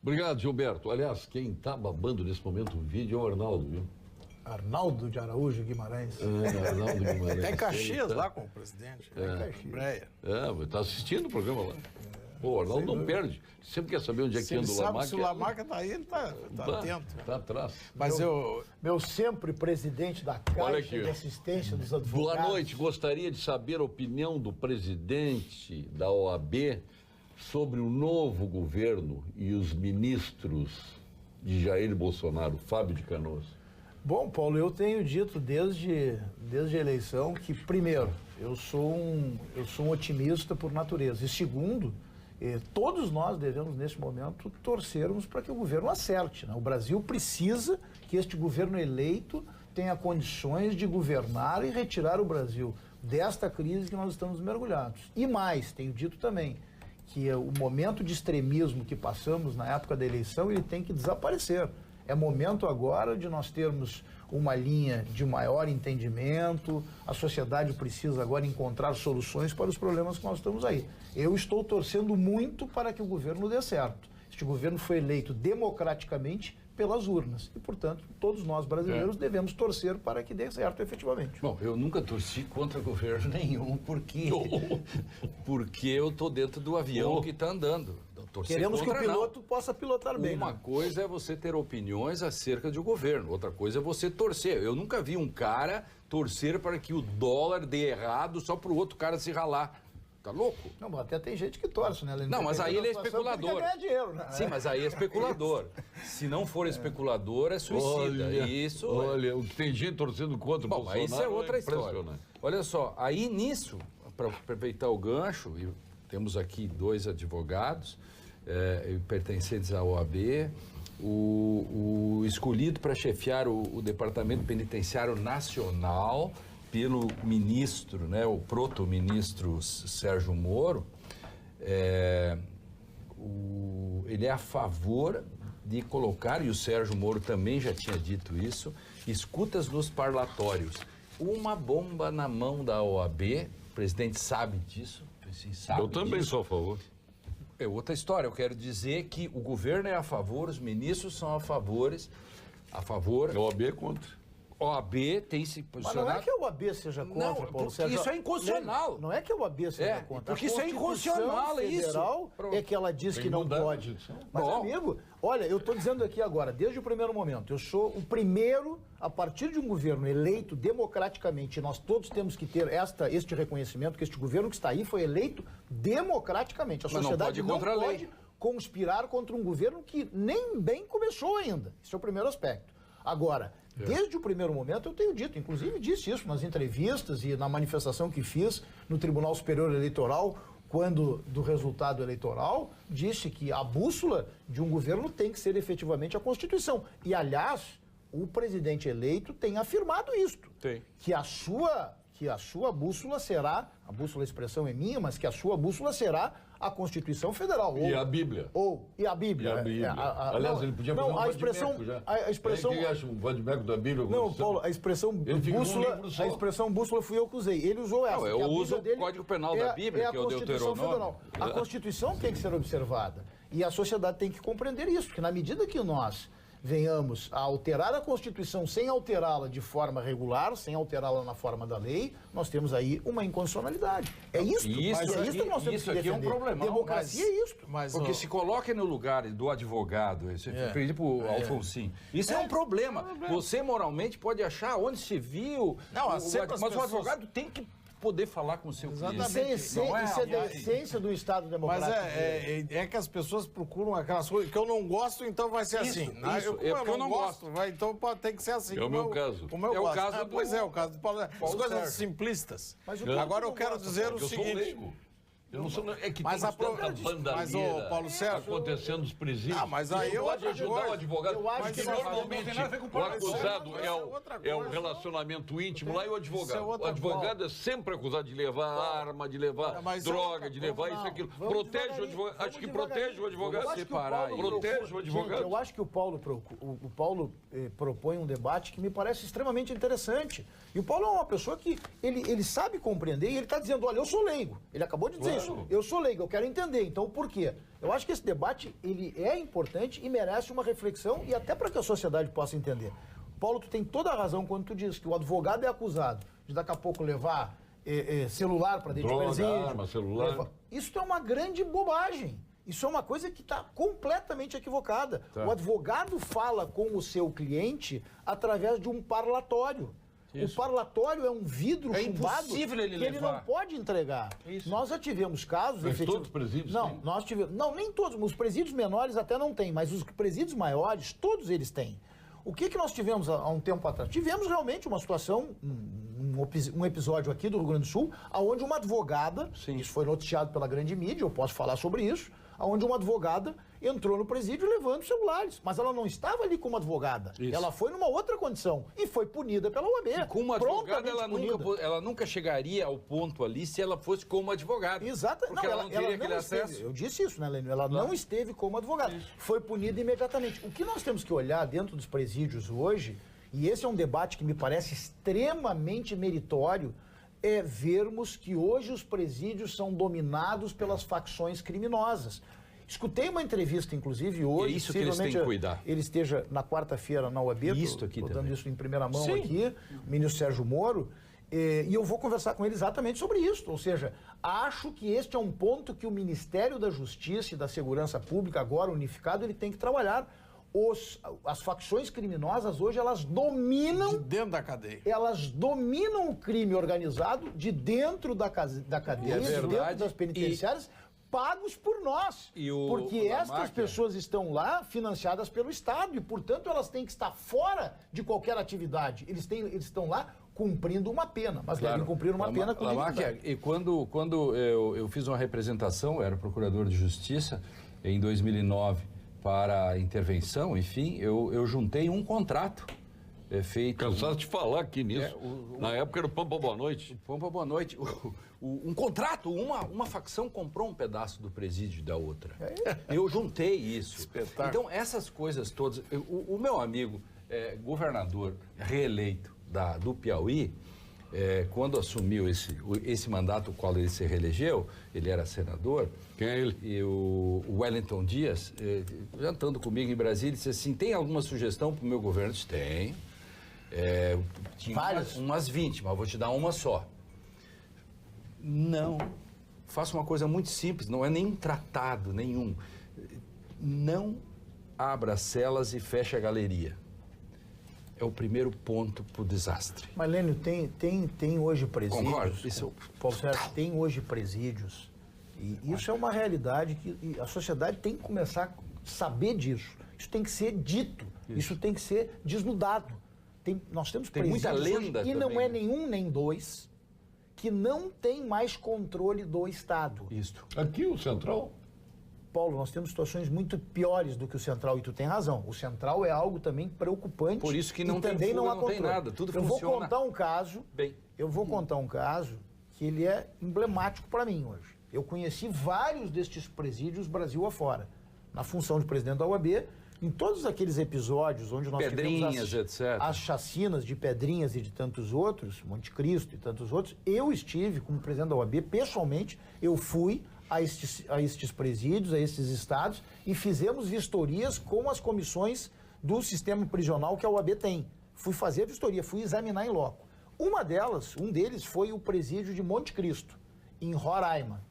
Obrigado, Gilberto. Aliás, quem está babando nesse momento o vídeo é o Arnaldo, viu? Arnaldo de Araújo Guimarães. Arnaldo Guimarães. É Caxias lá com o presidente. Breia. Está assistindo o programa lá. Pô, o Arnaldo não perde. Sempre quer saber onde é que anda o Lamarca. Se o Lamarca está aí, ele está atento. Está atrás. Mas meu sempre presidente da Caixa de Assistência dos Advogados. Boa noite. Gostaria de saber a opinião do presidente da OAB sobre o novo governo e os ministros de Jair Bolsonaro, Fábio de Canoas. Bom, Paulo, eu tenho dito desde a eleição que, primeiro, eu sou um otimista por natureza. E segundo, todos nós devemos, nesse momento, torcermos para que o governo acerte, né? O Brasil precisa que este governo eleito tenha condições de governar e retirar o Brasil desta crise que nós estamos mergulhados. E mais, tenho dito também, que o momento de extremismo que passamos na época da eleição, ele tem que desaparecer. É momento agora de nós termos uma linha de maior entendimento, a sociedade precisa agora encontrar soluções para os problemas que nós estamos aí. Eu estou torcendo muito para que o governo dê certo. Este governo foi eleito democraticamente pelas urnas e, portanto, todos nós brasileiros devemos torcer para que dê certo efetivamente. Bom, eu nunca torci contra governo nenhum, porque eu estou dentro do avião que está andando. Queremos que o piloto possa pilotar bem. Uma coisa é você ter opiniões acerca de um governo, outra coisa é você torcer. Eu nunca vi um cara torcer para que o dólar dê errado só para o outro cara se ralar. Tá louco? Não, mas até tem gente que torce, né? Não, mas aí ele é especulador. Ganhar dinheiro, né? Sim, mas aí é especulador. Se não for especulador, é suicida. Olha, tem gente torcendo contra o Bolsonaro. Isso é outra história. Olha só, aí nisso, para aproveitar o gancho, e temos aqui 2 advogados pertencentes à OAB, o escolhido para chefiar o Departamento Penitenciário Nacional pelo ministro, né, o proto-ministro Sérgio Moro, ele é a favor de colocar, e o Sérgio Moro também já tinha dito isso, escutas nos parlatórios. Uma bomba na mão da OAB, o presidente sabe disso. Eu também sou a favor. É outra história, eu quero dizer que o governo é a favor, os ministros são a favor. A OAB é contra. OAB tem se posicionado... Mas não é que a OAB seja contra, Paulo. Porque isso é inconstitucional. Não é que a OAB seja contra. Porque isso é inconstitucional, é isso. É que ela diz que não pode. Mas, amigo, olha, eu estou dizendo aqui agora, desde o primeiro momento, eu sou o primeiro, a partir de um governo eleito democraticamente, e nós todos temos que ter este reconhecimento, que este governo que está aí foi eleito democraticamente. A sociedade não pode conspirar contra um governo que nem bem começou ainda. Esse é o primeiro aspecto. Agora, desde o primeiro momento eu tenho dito, inclusive disse isso nas entrevistas e na manifestação que fiz no Tribunal Superior Eleitoral, quando do resultado eleitoral, disse que a bússola de um governo tem que ser efetivamente a Constituição. E, aliás, o presidente eleito tem afirmado isto, que a sua bússola será, a bússola, a expressão é minha, mas que a sua bússola será a Constituição Federal. E a Bíblia. E a Bíblia. Aliás, ele podia fazer um vademecum já. A expressão... Quem acha um vademecum da Bíblia? Não, Paulo, a expressão bússola fui eu que usei. Ele usou essa. Não, eu uso o Código Penal da Bíblia, que é o Deuteronômio. A Constituição tem que ser observada. E a sociedade tem que compreender isso, que na medida que nós venhamos a alterar a Constituição sem alterá-la de forma regular, sem alterá-la na forma da lei, nós temos aí uma inconstitucionalidade. É isso que nós temos que defender. Isso aqui é um problema. Democracia é isso. Porque se coloque no lugar do advogado, pedi para o Alfonsinho, isso é um problema. Você moralmente pode achar onde se viu, mas o advogado tem que poder falar com o seu cliente. Isso é da essência do Estado democrático. Mas é que as pessoas procuram aquelas coisas que eu não gosto, então vai ser assim. Eu não gosto, então tem que ser assim. É o meu caso. É o caso do... Pois é, o caso do Paulo. As coisas simplistas. Agora eu quero dizer o seguinte... Eu não sei, é que Mas tem a tanta bandalheira Paulo Sérgio, acontecendo nos presídios. mas aí Isso é pode outra ajudar coisa. o advogado. Eu acho Porque que nós normalmente o acusado é o relacionamento íntimo lá e o advogado. O advogado é sempre acusado de levar arma, de levar droga, de levar isso e aquilo. Protege o advogado. Acho que protege o advogado. Protege o advogado. Eu acho que o Paulo propõe um debate que me parece extremamente interessante. E o Paulo é uma pessoa que ele sabe compreender e ele está dizendo, olha, eu sou leigo. Ele acabou de dizer isso. Eu sou leigo, eu quero entender. Então, por quê? Eu acho que esse debate ele é importante e merece uma reflexão e até para que a sociedade possa entender. Paulo, tu tem toda a razão quando tu diz que o advogado é acusado de daqui a pouco levar celular para dentro de presídio. Arma, celular. Isso é uma grande bobagem. Isso é uma coisa que está completamente equivocada. O advogado fala com o seu cliente através de um parlatório. Isso. O parlatório é um vidro chumbado que ele não pode entregar. Isso. Nós já tivemos casos... Mas todos os presídios têm? Nós tivemos... Não, nem todos. Os presídios menores até não têm, mas os presídios maiores, todos eles têm. O que nós tivemos há um tempo atrás? Tivemos realmente uma situação, um episódio aqui do Rio Grande do Sul, onde uma advogada, isso foi noticiado pela grande mídia, eu posso falar sobre isso, onde uma advogada entrou no presídio levando celulares. Mas ela não estava ali como advogada. Isso. Ela foi numa outra condição e foi punida pela UAB. E como advogada, ela nunca chegaria ao ponto ali se ela fosse como advogada. Exato. Porque ela não teria aquele acesso. Eu disse isso, né, Lênio? Ela não esteve como advogada. Isso. Foi punida imediatamente. O que nós temos que olhar dentro dos presídios hoje, e esse é um debate que me parece extremamente meritório, é vermos que hoje os presídios são dominados pelas facções criminosas. Escutei uma entrevista, inclusive, hoje. É isso que eles têm que cuidar. Ele esteja na quarta-feira na UAB. Estou dando isso em primeira mão aqui, o ministro Sérgio Moro. E eu vou conversar com ele exatamente sobre isso. Ou seja, acho que este é um ponto que o Ministério da Justiça e da Segurança Pública, agora unificado, ele tem que trabalhar. As facções criminosas hoje, elas dominam... De dentro da cadeia. Elas dominam o crime organizado de dentro da cadeia, de dentro das penitenciárias, pagos por nós. Porque estas pessoas estão lá financiadas pelo Estado e, portanto, elas têm que estar fora de qualquer atividade. Eles estão lá cumprindo uma pena, mas devem cumprir uma pena com dignidade. E quando eu fiz uma representação, eu era procurador de justiça, em 2009, para a intervenção, enfim, eu juntei um contrato feito... Cansado de falar aqui nisso. Na época era o Pampa Boa Noite. O Pampa Boa Noite. Um contrato, uma facção comprou um pedaço do presídio da outra. Eu juntei isso. Espetáculo. Então, essas coisas todas... O meu amigo, governador reeleito do Piauí, quando assumiu esse mandato, o qual ele se reelegeu, ele era senador. Quem é ele? E o Wellington Dias, jantando comigo em Brasília, disse assim, tem alguma sugestão para o meu governo? Eu disse, tem. Tinha umas 20, mas vou te dar uma só. Não. Faça uma coisa muito simples, não é nem um tratado nenhum. Não abra celas e feche a galeria. É o primeiro ponto para o desastre. Mas, Lênio, tem hoje presídios... Concordo. Isso Paulo Sérgio, tem hoje presídios. E isso é uma realidade que a sociedade tem que começar a saber disso. Isso tem que ser dito. Isso tem que ser desnudado. Nós temos presídios muita lenda hoje, e não é nenhum nem dois, que não tem mais controle do Estado. Isso. Aqui o Central... Paulo, nós temos situações muito piores do que o Central, e tu tem razão. O Central é algo também preocupante. Por isso que não tem também fuga, não há não controle. tem nada, tudo funciona. funciona. Eu vou contar um caso que ele é emblemático para mim hoje. Eu conheci vários destes presídios Brasil afora, na função de presidente da UAB, em todos aqueles episódios onde nós Pedrinhas, tivemos etc. as chacinas de Pedrinhas e de tantos outros, Monte Cristo e tantos outros, eu estive como presidente da UAB, pessoalmente, eu fui a estes presídios, a estes estados, e fizemos vistorias com as comissões do sistema prisional que a UAB tem. Fui fazer a vistoria, fui examinar em loco. Um deles foi o presídio de Monte Cristo, em Roraima.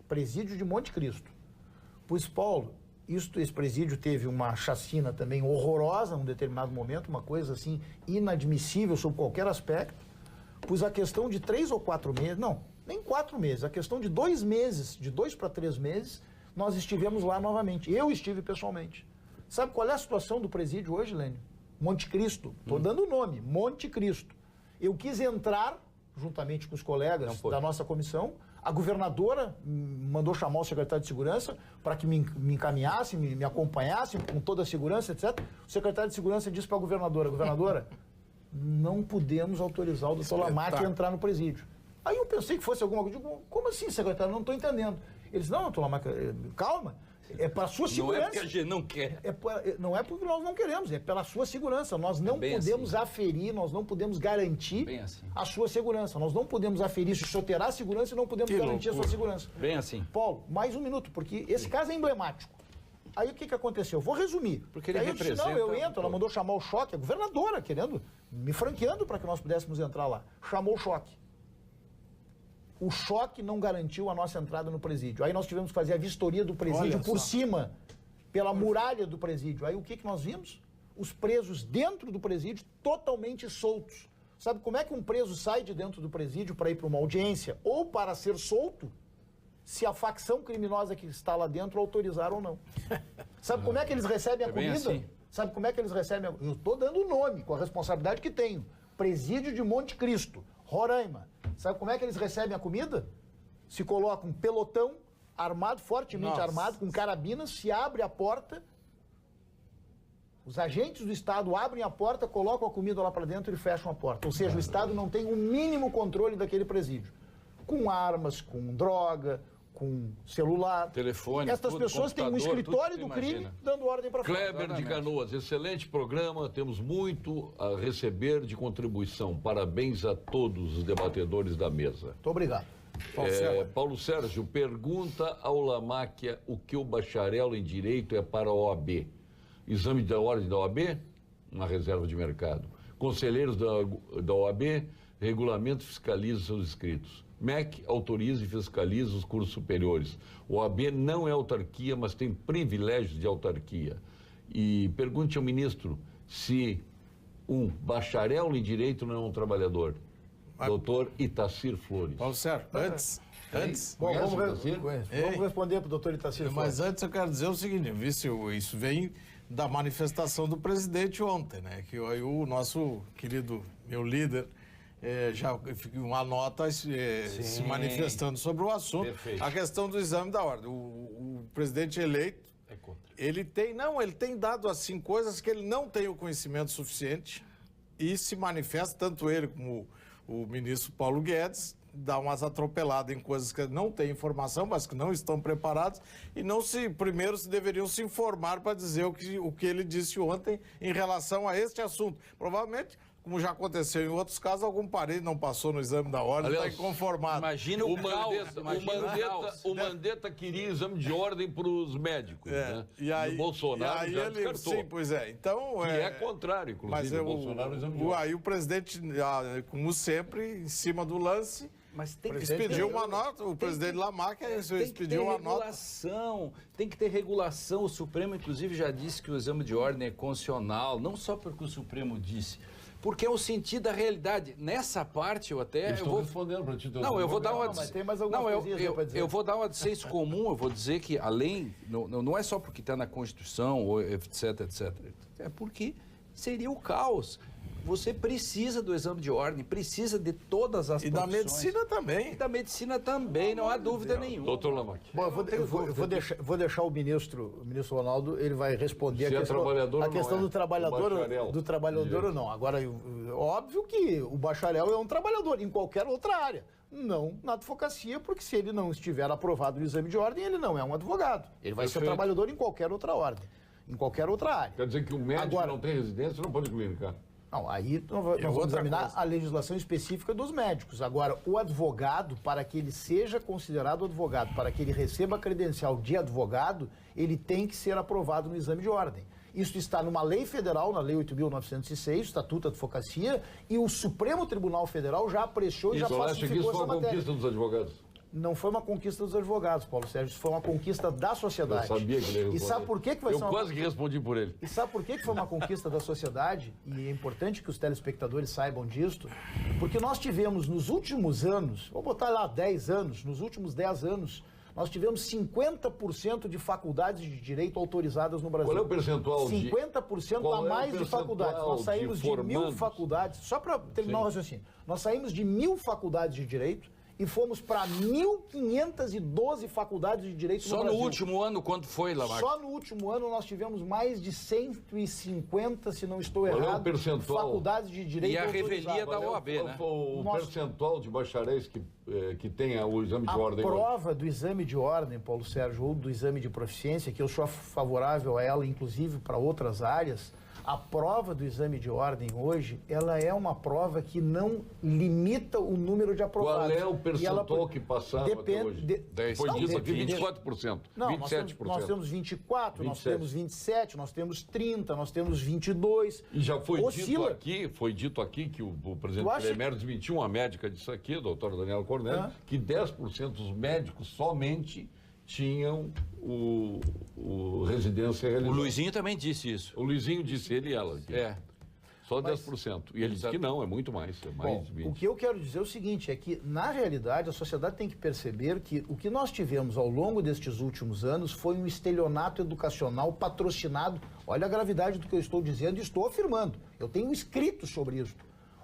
Presídio de Monte Cristo. Pois, Paulo, esse presídio teve uma chacina também horrorosa num determinado momento, uma coisa assim inadmissível sob qualquer aspecto, pois a questão de 3 ou 4 meses, não, nem 4 meses, a questão de 2 meses, de 2 para 3 meses, nós estivemos lá novamente. Eu estive pessoalmente. Sabe qual é a situação do presídio hoje, Lênio? Monte Cristo. Estou dando o nome, Monte Cristo. Eu quis entrar, juntamente com os colegas da nossa comissão, A governadora mandou chamar o secretário de Segurança para que me encaminhasse, me acompanhasse com toda a segurança, etc. O secretário de Segurança disse para a governadora, não podemos autorizar o doutor Lamarck a entrar no presídio. Aí eu pensei que fosse alguma coisa. Como assim, secretário? Não estou entendendo. Eles, não, doutor Lamarck, calma. É para a sua segurança. Não é porque a gente não quer. Não é porque nós não queremos, é pela sua segurança. Nós não podemos aferir, nós não podemos garantir a sua segurança. Nós não podemos aferir se o senhor terá segurança e não podemos garantir a sua segurança. Bem assim. Paulo, mais um minuto, porque esse caso é emblemático. Aí o que aconteceu? Vou resumir. Porque ele aí eu disse, não, eu entro, ela mandou chamar o Choque, a governadora querendo, me franqueando para que nós pudéssemos entrar lá. Chamou o Choque. O Choque não garantiu a nossa entrada no presídio. Aí nós tivemos que fazer a vistoria do presídio por cima, pela muralha do presídio. Aí o que nós vimos? Os presos dentro do presídio totalmente soltos. Sabe como é que um preso sai de dentro do presídio para ir para uma audiência ou para ser solto? Se a facção criminosa que está lá dentro autorizar ou não. Sabe como é que eles recebem a comida? Assim. Sabe como é que eles recebem a... Eu estou dando o nome, com a responsabilidade que tenho. Presídio de Monte Cristo, Roraima. Sabe como é que eles recebem a comida? Se coloca um pelotão armado, fortemente armado, com carabinas, se abre a porta, os agentes do Estado abrem a porta, colocam a comida lá para dentro e fecham a porta. Ou seja, o Estado não tem o mínimo controle daquele presídio. Com armas, com droga, com celular. Telefone, Essas pessoas têm um escritório do crime dando ordem para fora. Kleber de Canoas, excelente programa, temos muito a receber de contribuição. Parabéns a todos os debatedores da mesa. Muito obrigado. Paulo Sérgio pergunta ao Lamáquia o que o bacharel em Direito é para a OAB. Exame da ordem da OAB, uma reserva de mercado. Conselheiros da OAB, regulamento fiscaliza seus inscritos. MEC autoriza e fiscaliza os cursos superiores. O OAB não é autarquia, mas tem privilégios de autarquia. E pergunte ao ministro se um bacharel em Direito não é um trabalhador. Doutor Itacir Flores. Paulo Sérgio, antes. Bom, vamos responder para o doutor Itacir Flores. Mas antes eu quero dizer o seguinte, isso vem da manifestação do presidente ontem, né? Que aí o nosso querido, meu líder, já uma nota se manifestando sobre o assunto. Perfeito. A questão do exame da ordem. O presidente eleito, ele tem dado assim coisas que ele não tem o conhecimento suficiente e se manifesta, tanto ele como o ministro Paulo Guedes, dá umas atropeladas em coisas que não tem informação, mas que não estão preparados e primeiro deveriam se informar para dizer o que ele disse ontem em relação a este assunto. Provavelmente, como já aconteceu em outros casos, algum parente não passou no exame da ordem e está inconformado. Imagina o Mandetta queria exame de ordem para os médicos, né? E aí, o Bolsonaro já descartou. Sim, pois é. Então, é contrário, inclusive, mas o Bolsonaro no exame de ordem. Aí o presidente, como sempre, em cima do lance, mas tem que expediu uma nota, o presidente Lamarck expediu uma nota. Tem que ter regulação. O Supremo, inclusive, já disse que o exame de ordem é constitucional, não só porque o Supremo disse, porque é o sentido da realidade. Nessa parte eu até... Eu vou respondendo para ti. Não, eu vou dar uma... Mas tem mais algumas coisinhas para dizer. Eu vou dar uma de senso comum, eu vou dizer que além... Não é só porque está na Constituição, etc, etc. É porque seria o caos. Você precisa do exame de ordem, precisa de todas as profissões. E da medicina também. E da medicina também, não há dúvida nenhuma. Doutor Lamarck. Bom, eu vou deixar o ministro Ronaldo, ele vai responder a questão do trabalhador ou não. Agora, óbvio que o bacharel é um trabalhador em qualquer outra área. Não na advocacia, porque se ele não estiver aprovado no exame de ordem, ele não é um advogado. Ele vai ser trabalhador em qualquer outra ordem, em qualquer outra área. Quer dizer que o médico não tem residência, não pode clinicar. Não, aí nós vamos examinar a legislação específica dos médicos. Agora, o advogado, para que ele seja considerado advogado, para que ele receba a credencial de advogado, ele tem que ser aprovado no exame de ordem. Isso está numa lei federal, na Lei 8.906, Estatuto da Advocacia, e o Supremo Tribunal Federal já apreciou e já pacificou essa matéria. Isso foi uma conquista dos advogados? Não foi uma conquista dos advogados, Paulo Sérgio, isso foi uma conquista da sociedade. Eu sabia que ele ia responder. E sabe por que vai ser uma... Eu quase que respondi por ele. E sabe por que foi uma conquista da sociedade? E é importante que os telespectadores saibam disto, porque nós tivemos nos últimos anos, vou botar lá 10 anos, nos últimos 10 anos, nós tivemos 50% de faculdades de direito autorizadas no Brasil. Qual é o percentual 50% a mais de faculdades. Nós saímos de 1.000 faculdades, só para terminar o raciocínio, nós saímos de 1.000 faculdades de direito e fomos para 1.512 faculdades de direito no Brasil. Só no último ano, quanto foi, Lamarck? Só no último ano nós tivemos mais de 150, se não estou Qual é o errado, percentual? faculdades de direito E a revelia autorizadas. da OAB, né? O percentual de bacharéis que tem o exame de ordem? A prova do exame de ordem, Paulo Sérgio, ou do exame de proficiência, que eu sou favorável a ela, inclusive para outras áreas, a prova do exame de ordem hoje, ela é uma prova que não limita o número de aprovados. Qual é o percentual que passaram até hoje? Foi dito aqui 24%, não, 27%. Nós temos 24, 27. nós temos 27, nós temos 30, nós temos 22. E já foi dito aqui que o presidente Temer desmentiu, uma médica disso aqui, a doutora Daniela Cornélio, que 10% dos médicos somente tinham o residência realizada. O Luizinho também disse isso. O Luizinho disse, ele e ela. Aqui. Só 10%. E ele disse que não, é muito mais. É mais de 20%. O que eu quero dizer é o seguinte, é que, na realidade, a sociedade tem que perceber que o que nós tivemos ao longo destes últimos anos foi um estelionato educacional patrocinado. Olha a gravidade do que eu estou dizendo e estou afirmando. Eu tenho escrito sobre isso.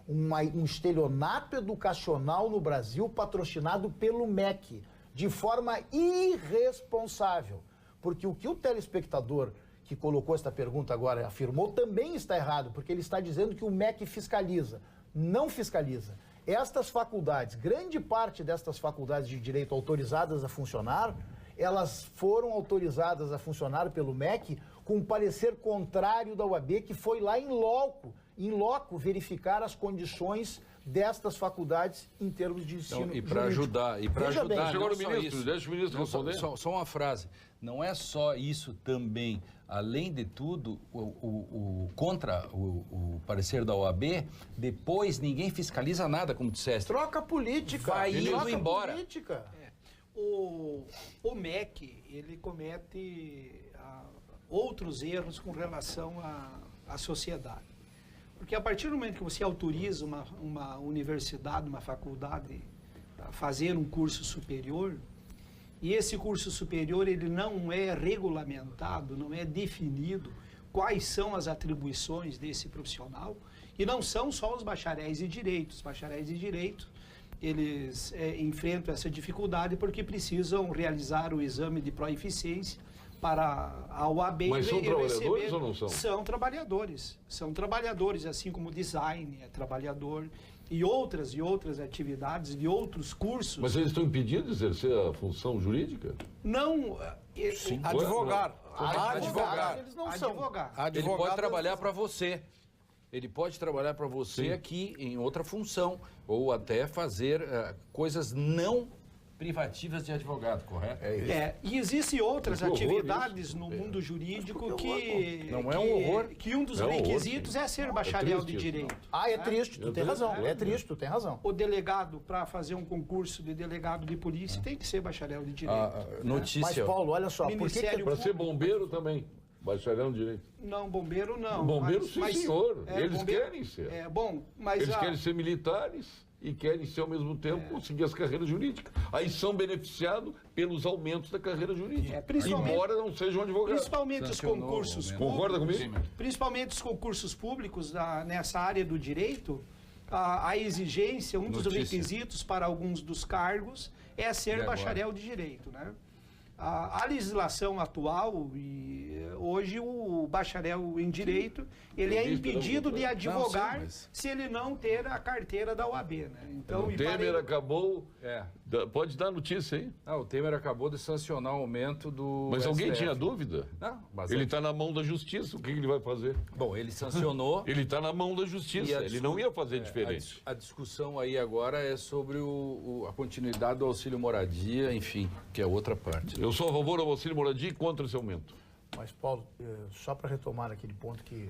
Um estelionato educacional no Brasil patrocinado pelo MEC, de forma irresponsável. Porque o que o telespectador que colocou esta pergunta agora afirmou também está errado, porque ele está dizendo que o MEC fiscaliza. Não fiscaliza. Estas faculdades, grande parte destas faculdades de direito autorizadas a funcionar, elas foram autorizadas a funcionar pelo MEC com um parecer contrário da UAB, que foi lá em loco verificar as condições destas faculdades em termos de ensino jurídico. E para ajudar, agora deixa o ministro responder. Só uma frase. Não é só isso também. Além de tudo, contra o parecer da OAB, depois ninguém fiscaliza nada, como disseste. Troca política. Vai indo embora. Política. O MEC, ele comete outros erros com relação à sociedade. Porque a partir do momento que você autoriza uma universidade, uma faculdade a fazer um curso superior, e esse curso superior ele não é regulamentado, não é definido quais são as atribuições desse profissional, e não são só os bacharéis de direito. Os bacharéis de direito, eles enfrentam essa dificuldade porque precisam realizar o exame de proeficiência para a OAB. Mas são trabalhadores ou não são? São trabalhadores. São trabalhadores, assim como design é trabalhador, e outras atividades, de outros cursos. Mas eles estão impedidos de exercer a função jurídica? Não. Sim, advogar. Eles não são. Ele pode trabalhar para você. Ele pode trabalhar para você aqui em outra função, ou até fazer coisas não privativas de advogado, correto? E existem outras atividades no mundo jurídico que... Não é um horror. Que um dos requisitos é ser bacharel de direito. É triste, tu tem razão. É triste, tu tem razão. O delegado, para fazer um concurso de delegado de polícia, tem que ser bacharel de direito. Notícia. Mas, Paulo, olha só, por que para ser bombeiro também? Bacharel em direito? Não, bombeiro não. Bombeiro, senhor. Eles querem ser. Mas eles querem ser militares e querem ser, ao mesmo tempo, seguir as carreiras jurídicas. Aí são beneficiados pelos aumentos da carreira jurídica, embora não sejam advogados. Principalmente os concursos públicos. Concorda comigo? Principalmente os concursos públicos nessa área do direito, a exigência, um dos requisitos para alguns dos cargos é ser bacharel de direito, né? A legislação atual, hoje o bacharel em direito, ele é impedido de advogar se ele não ter a carteira da OAB, né? Então, o Temer acabou... Pode dar notícia aí. O Temer acabou de sancionar o aumento do... Mas alguém tinha dúvida? Não. Mas ele está na mão da justiça, o que ele vai fazer? Bom, ele sancionou... Ele está na mão da justiça, ele não ia fazer diferente. A discussão aí agora é sobre a continuidade do auxílio moradia, enfim, que é outra parte. Eu sou a favor do auxílio moradia e contra esse aumento. Mas, Paulo, só para retomar aquele ponto que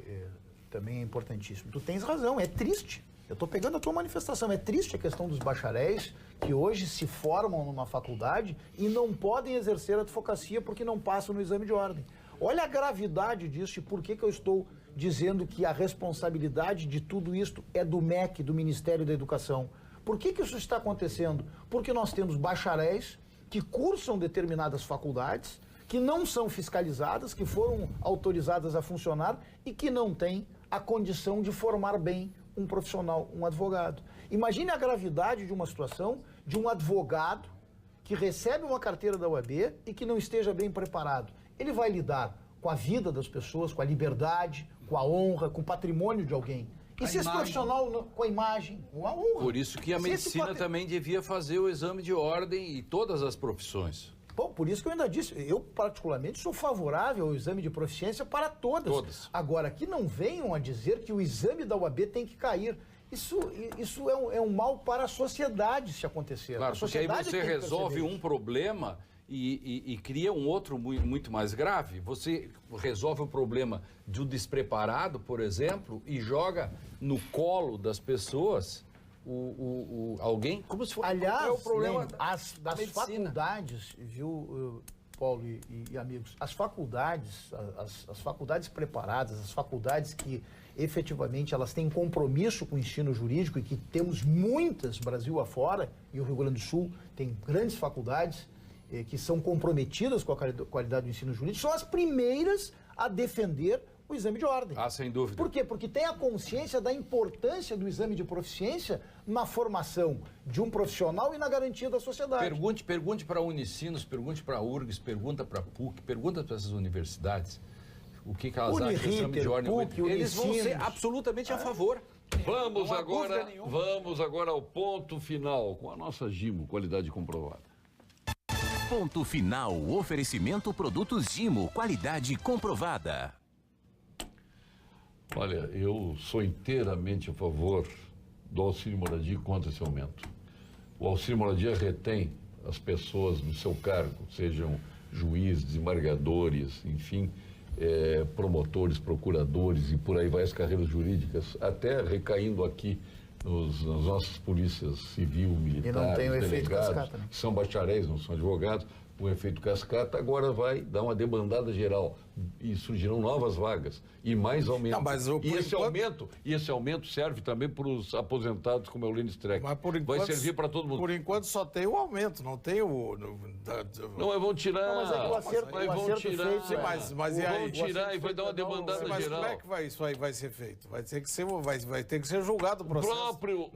também é importantíssimo. Tu tens razão, é triste. Eu estou pegando a tua manifestação. É triste a questão dos bacharéis que hoje se formam numa faculdade e não podem exercer a advocacia porque não passam no exame de ordem. Olha a gravidade disso e por que eu estou dizendo que a responsabilidade de tudo isto é do MEC, do Ministério da Educação. Por que isso está acontecendo? Porque nós temos bacharéis que cursam determinadas faculdades, que não são fiscalizadas, que foram autorizadas a funcionar e que não têm a condição de formar bem um profissional, um advogado. Imagine a gravidade de uma situação de um advogado que recebe uma carteira da OAB e que não esteja bem preparado. Ele vai lidar com a vida das pessoas, com a liberdade, com a honra, com o patrimônio de alguém. E se esse profissional, com a imagem, com a honra... Por isso que a medicina também devia fazer o exame de ordem em todas as profissões. Bom, por isso que eu ainda disse, eu particularmente sou favorável ao exame de proficiência para todas. Agora, que não venham a dizer que o exame da OAB tem que cair. Isso é um mal para a sociedade se acontecer. Claro, porque aí você resolve um problema e cria um outro muito mais grave. Você resolve o problema de um despreparado, por exemplo, e joga no colo das pessoas alguém como se fosse... Aliás, o problema das faculdades, viu, Paulo e amigos, as faculdades preparadas, as faculdades que efetivamente elas têm compromisso com o ensino jurídico, e que temos muitas Brasil afora, e o Rio Grande do Sul tem grandes faculdades que são comprometidas com a qualidade do ensino jurídico, são as primeiras a defender o exame de ordem. Ah, sem dúvida. Por quê? Porque tem a consciência da importância do exame de proficiência na formação de um profissional e na garantia da sociedade. Pergunte para a Unicinos, pergunte para a URGS, pergunta para a PUC, pergunta para essas universidades o que elas acham do exame de ordem. PUC, eles vão ser absolutamente a favor. Vamos agora ao ponto final com a nossa Gimo, qualidade comprovada. Ponto final, oferecimento produtos Gimo, qualidade comprovada. Olha, eu sou inteiramente a favor do auxílio moradia contra esse aumento. O auxílio moradia retém as pessoas no seu cargo, sejam juízes, desembargadores, enfim, promotores, procuradores e por aí vai as carreiras jurídicas, até recaindo aqui nas nossas polícias civil, militares, e não tem o efeito delegados, cascata, né? Que são bacharéis, não são advogados. O efeito cascata agora vai dar uma debandada geral e surgirão novas vagas e mais aumento. Não, mas esse aumento serve também para os aposentados, como é o Lênin Streck. Vai servir para todo mundo. Por enquanto só tem o aumento, não tem o... Não, mas vão tirar... Não, mas é que o acerto feito... Sim, mas e aí? Vão tirar e vai dar uma debandada geral. Mas como é que isso aí vai ser feito? Vai ter que ser julgado o processo. O próprio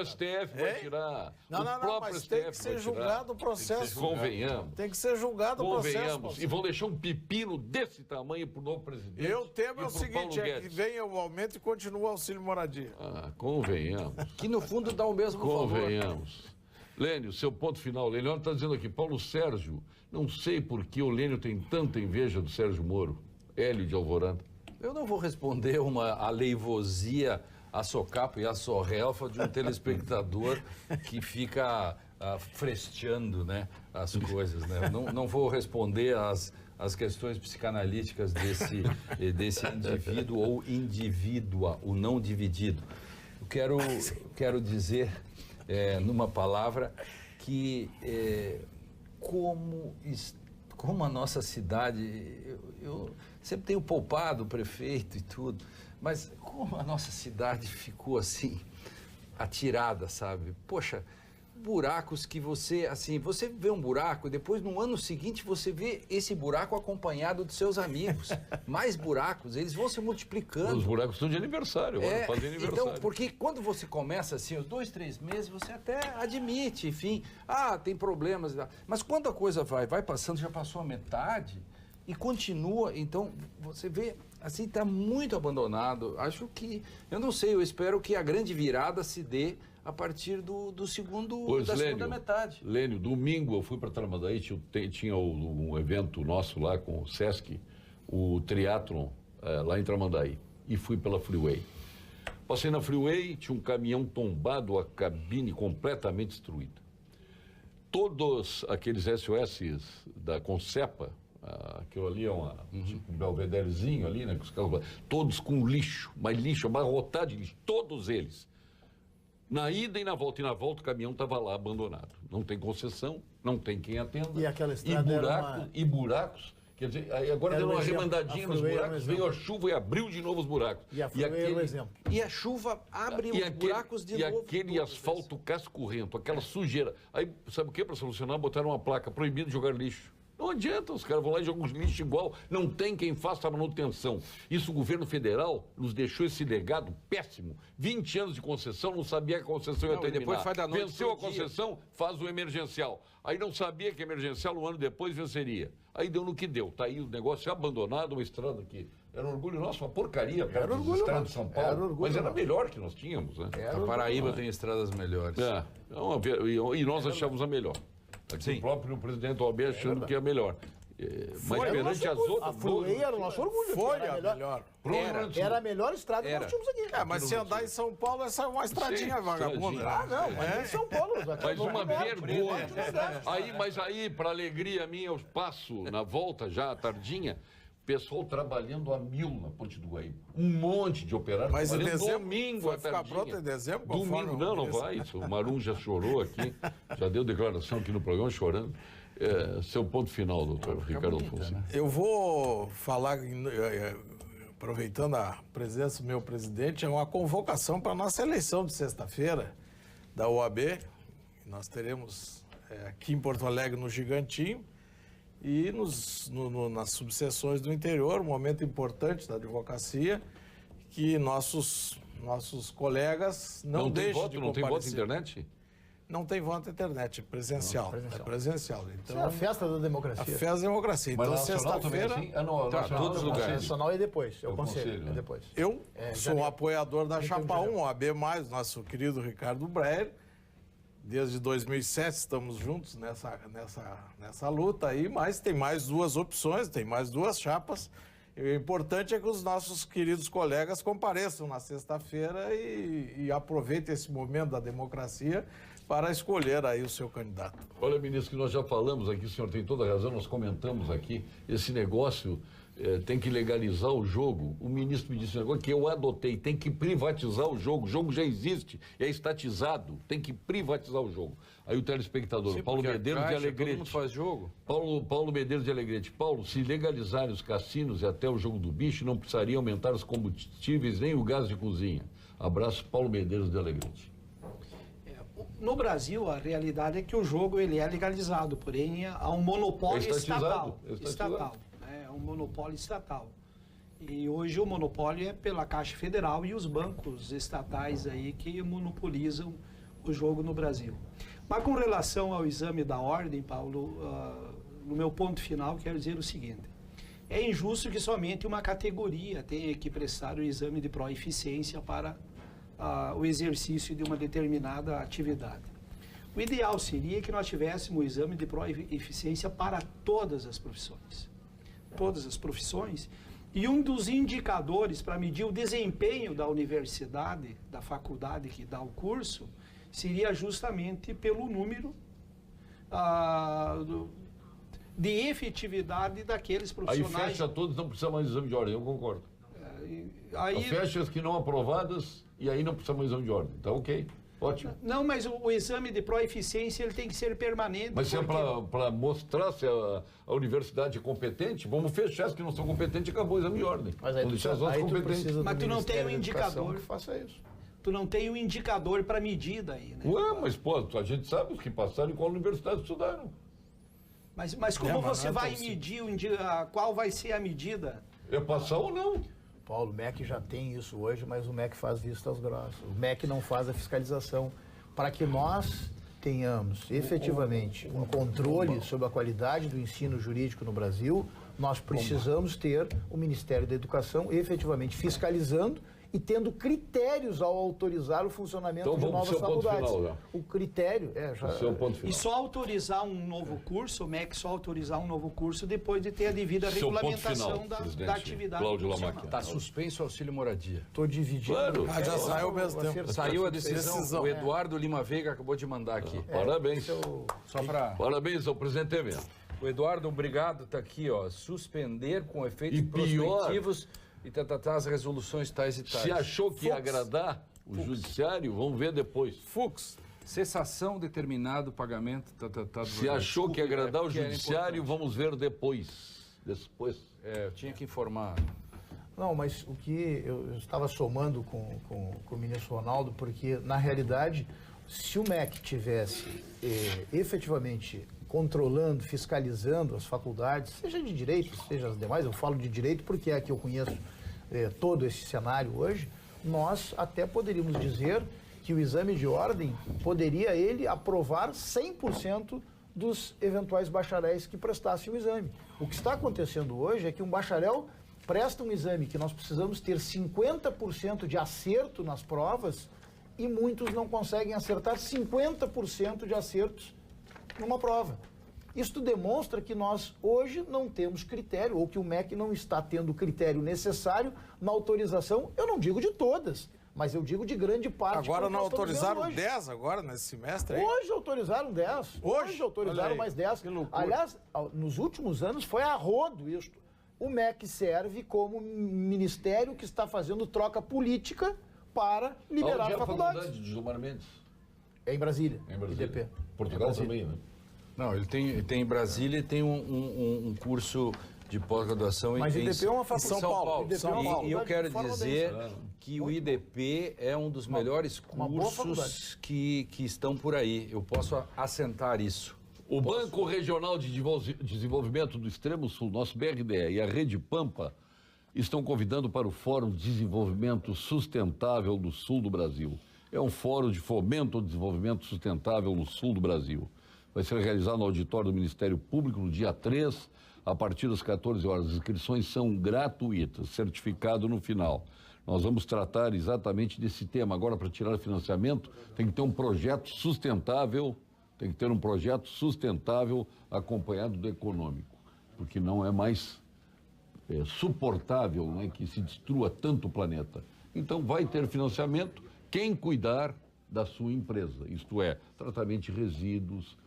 STF vai tirar. Não, mas tem que ser julgado o processo. Convenhamos. Tem que ser julgado o processo. E vão deixar um pepino desse tamanho para o novo presidente. Eu temo é o seguinte, que venha o aumento e continue o auxílio moradia. Convenhamos. Que no fundo dá o mesmo valor. Convenhamos. Lênio, seu ponto final. Lênio está dizendo aqui, Paulo Sérgio, não sei por que o Lênio tem tanta inveja do Sérgio Moro. Hélio de Alvorada. Eu não vou responder uma aleivosia, a socapo e a sorrelfa de um telespectador que fica fresteando, né, as coisas, né? Não vou responder as questões psicanalíticas desse indivíduo ou indivídua, o não dividido. Eu quero dizer, numa palavra, que como a nossa cidade, eu sempre tenho poupado o prefeito e tudo, mas como a nossa cidade ficou assim, atirada, sabe? Poxa, buracos que você vê um buraco e depois no ano seguinte você vê esse buraco acompanhado de seus amigos. Mais buracos, eles vão se multiplicando. Os buracos estão de aniversário, agora fazem aniversário. Então, porque quando você começa assim, os 2, 3 meses, você até admite, enfim, tem problemas. Mas quando a coisa vai passando, já passou a metade e continua, então você vê, assim, está muito abandonado. Acho que, eu não sei, eu espero que a grande virada se dê a partir da segunda metade. Lênio, domingo eu fui para Tramandaí, tinha um evento nosso lá com o Sesc, o triatlon, lá em Tramandaí, e fui pela Freeway. Passei na Freeway, tinha um caminhão tombado, a cabine completamente destruída. Todos aqueles SOS da Concepa, aquilo ali é um belvederezinho ali, né? Todos com lixo, mas lixo, abarrotado de lixo, todos eles. Na ida e na volta o caminhão estava lá abandonado. Não tem concessão, não tem quem atenda. E aquela estrada e buracos. Quer dizer, aí agora deu uma remandadinha nos buracos, veio a chuva e abriu de novo os buracos. E aquele exemplo. E a chuva abre os buracos de novo. E aquele asfalto cascorrento, aquela sujeira. Aí, sabe o que para solucionar? Botaram uma placa, proibido jogar lixo. Não adianta, os caras vão lá e jogam os lixos igual, não tem quem faça a manutenção. Isso o governo federal nos deixou esse legado péssimo. 20 anos de concessão, não sabia que a concessão ia terminar. Depois faz da noite Venceu a pro dia. concessão, faz o emergencial. Aí não sabia que emergencial um ano depois venceria. Aí deu no que deu. Tá aí o negócio abandonado, uma estrada que era um orgulho nosso, uma porcaria perto dos estradas de São Paulo. Mas era melhor que nós tínhamos, né? A Paraíba tem estradas melhores. E nós achamos a melhor. Aqui o próprio presidente OAB achando que é a melhor. Mas perante as outras... A Freeway era o nosso orgulho. Foi era a melhor. Era a melhor estrada que nós tínhamos aqui. Mas se andar em São Paulo, essa é uma estradinha vagabunda. Não, mas em São Paulo. Mas uma vergonha. Mas aí, para alegria minha, eu passo na volta já à tardinha, pessoal trabalhando a 1000 na Ponte do Guaíba. Um monte de operários. Mas em trabalhando dezembro, domingo vai à ficar tardinha. pronto em dezembro? Domingo, não vai. Isso. O Marum já chorou aqui, já deu declaração aqui no programa chorando. Seu ponto final, doutor Ricardo Alfonso. Eu vou falar, aproveitando a presença do meu presidente, é uma convocação para a nossa eleição de sexta-feira da OAB. Nós teremos aqui em Porto Alegre, no Gigantinho, e nas subseções do interior, um momento importante da advocacia, que nossos colegas não deixem de comparecer. Não tem voto na internet? Não tem voto na internet, é presencial. É presencial. Então, é a festa da democracia. A festa da democracia. Então, sexta-feira... Todos os lugares. Nacional é depois, é o conselho. conselho, É depois. Eu sou um apoiador da Chapa 1, OAB+, nosso querido Ricardo Breyer. Desde 2007 estamos juntos nessa luta aí, mas tem mais duas opções, tem mais duas chapas. E o importante é que os nossos queridos colegas compareçam na sexta-feira e aproveitem esse momento da democracia para escolher aí o seu candidato. Olha, ministro, que nós já falamos aqui, o senhor tem toda a razão, nós comentamos aqui, esse negócio tem que legalizar o jogo. O ministro me disse um negócio que eu adotei, tem que privatizar o jogo já existe, é estatizado, tem que privatizar o jogo. Aí o telespectador, Paulo Medeiros de Alegrete. Todo mundo faz jogo. Paulo Medeiros de Alegrete. Paulo, se legalizarem os cassinos e até o jogo do bicho, não precisaria aumentar os combustíveis nem o gás de cozinha. Abraço, Paulo Medeiros de Alegrete. No Brasil, a realidade é que o jogo ele é legalizado, porém há um monopólio estatal. É um monopólio estatal. E hoje o monopólio é pela Caixa Federal e os bancos estatais aí que monopolizam o jogo no Brasil. Mas com relação ao exame da ordem, Paulo, no meu ponto final, quero dizer o seguinte. É injusto que somente uma categoria tenha que prestar o exame de proeficiência para o exercício de uma determinada atividade. O ideal seria que nós tivéssemos o exame de proeficiência para todas as profissões. Todas as profissões. E um dos indicadores para medir o desempenho da universidade, da faculdade que dá o curso, seria justamente pelo número de efetividade daqueles profissionais. Aí fecha todos, não precisa mais de exame de ordem, eu concordo. Fecha as que não aprovadas e aí não precisa mais de exame de ordem. Então, ok, ótimo. Não, mas o exame de proeficiência ele tem que ser permanente. Mas se é para mostrar se a universidade é competente, vamos fechar as que não são competentes e acabou o exame de ordem. Mas aí mas tu não tem um indicador que faça isso. Tu não tem um indicador para medir daí, né? Ué, mas pô, a gente sabe os que passaram em qual universidade estudaram. Mas como você vai medir qual vai ser a medida? É passar ou não? Paulo, o MEC já tem isso hoje, mas o MEC faz vistas grossas. O MEC não faz a fiscalização. Para que nós tenhamos efetivamente um controle sobre a qualidade do ensino jurídico no Brasil, nós precisamos ter o Ministério da Educação efetivamente fiscalizando e tendo critérios ao autorizar o funcionamento de novas faculdades. O critério E só autorizar um novo curso, o MEC só autorizar um novo curso depois de ter a devida regulamentação da atividade. Está suspenso o auxílio moradia. Estou dividindo. Claro. Já saiu ao mesmo tempo. Saiu a decisão. O Eduardo Lima Veiga acabou de mandar aqui. Parabéns. Parabéns ao presidente Temer. O Eduardo, obrigado, está aqui, ó. Suspender com efeitos prospectivos e as resoluções tais e tais. Se achou que ia agradar o judiciário, vamos ver depois. Fux. Cessação determinado pagamento. Se achou que ia agradar o judiciário, vamos ver depois. Eu tinha que informar. Não, mas o que eu estava somando com o ministro Ronaldo, porque, na realidade, se o MEC tivesse efetivamente controlando, fiscalizando as faculdades, seja de direito, seja as demais, eu falo de direito porque é que eu conheço todo esse cenário hoje, nós até poderíamos dizer que o exame de ordem poderia ele aprovar 100% dos eventuais bacharéis que prestassem o exame. O que está acontecendo hoje é que um bacharel presta um exame que nós precisamos ter 50% de acerto nas provas e muitos não conseguem acertar 50% de acertos numa prova. Isto demonstra que nós hoje não temos critério, ou que o MEC não está tendo o critério necessário na autorização, eu não digo de todas, mas eu digo de grande parte. Agora não autorizaram 10 agora nesse semestre? Hein? Hoje autorizaram 10. Hoje autorizaram mais 10. Aliás, nos últimos anos foi a rodo isto. O MEC serve como ministério que está fazendo troca política para liberar a faculdade de Gilmar Mendes? É em Brasília. É em Brasília. IDP. Portugal também, né? Não, ele tem em Brasília e tem um curso de pós-graduação Mas em IDP é uma São faculdade. Paulo. E eu quero dizer que o IDP é um dos melhores cursos que estão por aí. Eu posso assentar isso. O Banco Regional de Desenvolvimento do Extremo Sul, nosso BRDE, e a Rede Pampa estão convidando para o Fórum de Desenvolvimento Sustentável do Sul do Brasil. É um fórum de fomento ao desenvolvimento sustentável no sul do Brasil. Vai ser realizado no auditório do Ministério Público no dia 3, a partir das 14 horas. As inscrições são gratuitas, certificado no final. Nós vamos tratar exatamente desse tema. Agora, para tirar financiamento, tem que ter um projeto sustentável, acompanhado do econômico, porque não é mais suportável, né, que se destrua tanto o planeta. Então, vai ter financiamento quem cuidar da sua empresa, isto é, tratamento de resíduos,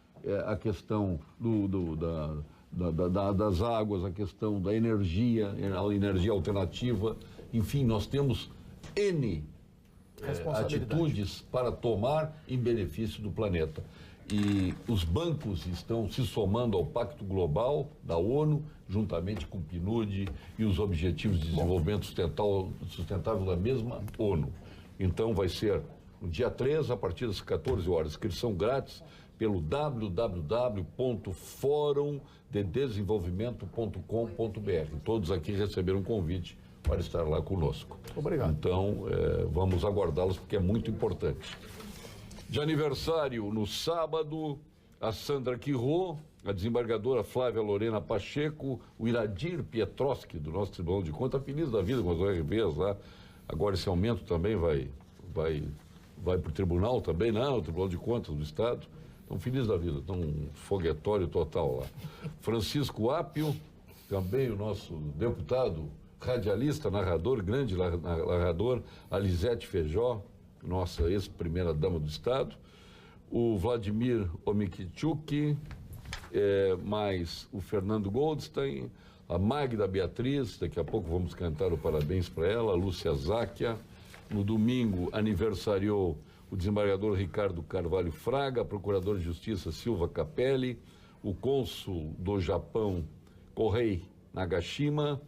a questão das águas, a questão da energia, a energia alternativa, enfim, nós temos N atitudes para tomar em benefício do planeta. E os bancos estão se somando ao Pacto Global da ONU, juntamente com o PNUD e os Objetivos de Desenvolvimento Sustentável da mesma ONU. Então vai ser no dia 3, a partir das 14 horas, inscrição grátis pelo www.forumdedesenvolvimento.com.br. Todos aqui receberam um convite para estar lá conosco. Obrigado. Então, vamos aguardá-los porque é muito importante. De aniversário, no sábado, a Sandra Quirô, a desembargadora Flávia Lorena Pacheco, o Iradir Pietroski, do nosso Tribunal de Contas, feliz da vida com as ORVs lá. Agora esse aumento também vai para o tribunal também, não, o Tribunal de Contas do Estado. Estão felizes da vida, estão um foguetório total lá. Francisco Apio, também o nosso deputado, radialista, narrador, grande narrador, a Lisete Feijó, nossa ex-primeira-dama do Estado, o Vladimir Omikichuk, mais o Fernando Goldstein, a Magda Beatriz, daqui a pouco vamos cantar o parabéns para ela, a Lúcia Záquia. No domingo, aniversariou o desembargador Ricardo Carvalho Fraga, a procuradora de Justiça Silva Capelli, o cônsul do Japão, Kohei Nagashima,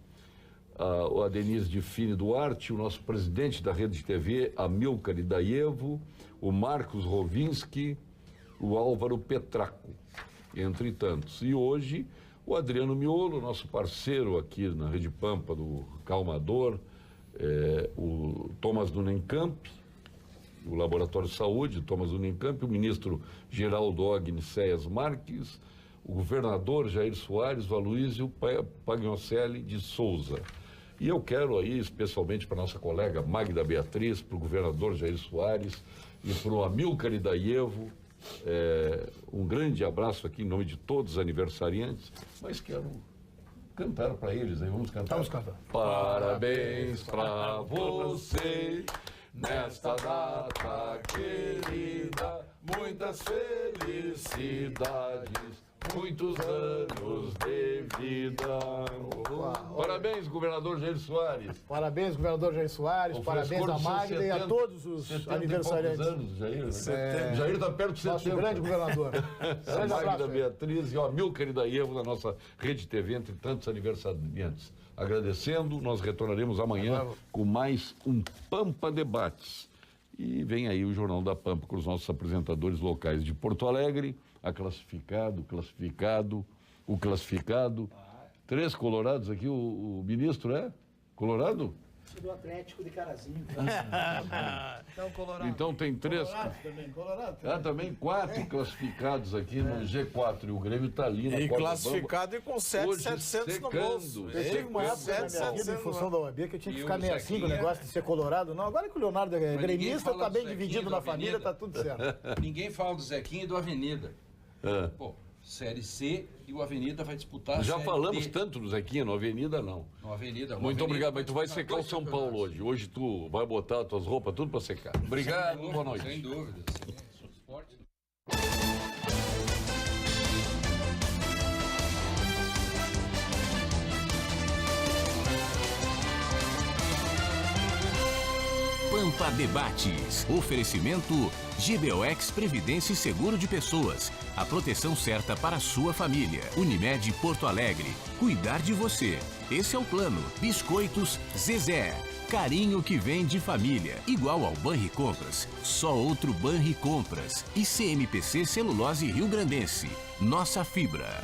a Denise de Fini Duarte, o nosso presidente da Rede de TV, Amilcar Idaievo, o Marcos Rovinski, o Álvaro Petraco, entre tantos. E hoje, o Adriano Miolo, nosso parceiro aqui na Rede Pampa do Calmador, o Thomas Dunenkamp, o Laboratório de Saúde, Thomas Dunenkamp, o ministro Geraldo Agnicéias Marques, o governador Jair Soares, o Aloysio Pagnoncelli de Souza. E eu quero aí, especialmente para nossa colega Magda Beatriz, para o governador Jair Soares e para o Amilcar Idaievo, um grande abraço aqui em nome de todos os aniversariantes, mas quero cantar para eles, aí vamos cantar. Vamos cantar. Parabéns para você nesta data querida, muitas felicidades, muitos anos de vida. Parabéns, governador Jair Soares. Parabéns, governador Jair Soares, parabéns a Magda e a todos os aniversariantes. Anos, Jair, né? Jair está perto de 70. Nosso grande governador. A Magda Beatriz e o Amilcar Idaievo na nossa Rede TV, entre tantos aniversariantes. Agradecendo, nós retornaremos amanhã com mais um Pampa Debates. E vem aí o Jornal da Pampa com os nossos apresentadores locais de Porto Alegre, a classificado, o classificado. 3 colorados aqui, o ministro é colorado? Do Atlético de Carazinho. Então, Colorado. Então tem 3. Colorado. Também 4 classificados aqui no G4. E o Grêmio está ali na E corda classificado e com 7,700 no bolso. Eu tive uma época na minha vida, em função da OAB, que eu tinha que ficar meio assim com o negócio de ser colorado. Não, agora que o Leonardo é gremista, tá bem dividido na família, tá tudo certo. Ninguém fala do Zequinha e do Avenida. Pô, Série C e o Avenida vai disputar Já Série falamos D. tanto do Zequinha, no Avenida não. No Avenida. Muito obrigado, mas tu vai secar o São Paulo hoje. Hoje tu vai botar as tuas roupas tudo para secar. Obrigado, boa noite. Sem dúvida. Esporte. Pampa Debates. Oferecimento GBOX Previdência e Seguro de Pessoas. A proteção certa para a sua família. Unimed Porto Alegre. Cuidar de você. Esse é o plano. Biscoitos Zezé. Carinho que vem de família. Igual ao Banricompras. Só outro Banricompras. E CMPC Celulose Rio Grandense. Nossa fibra.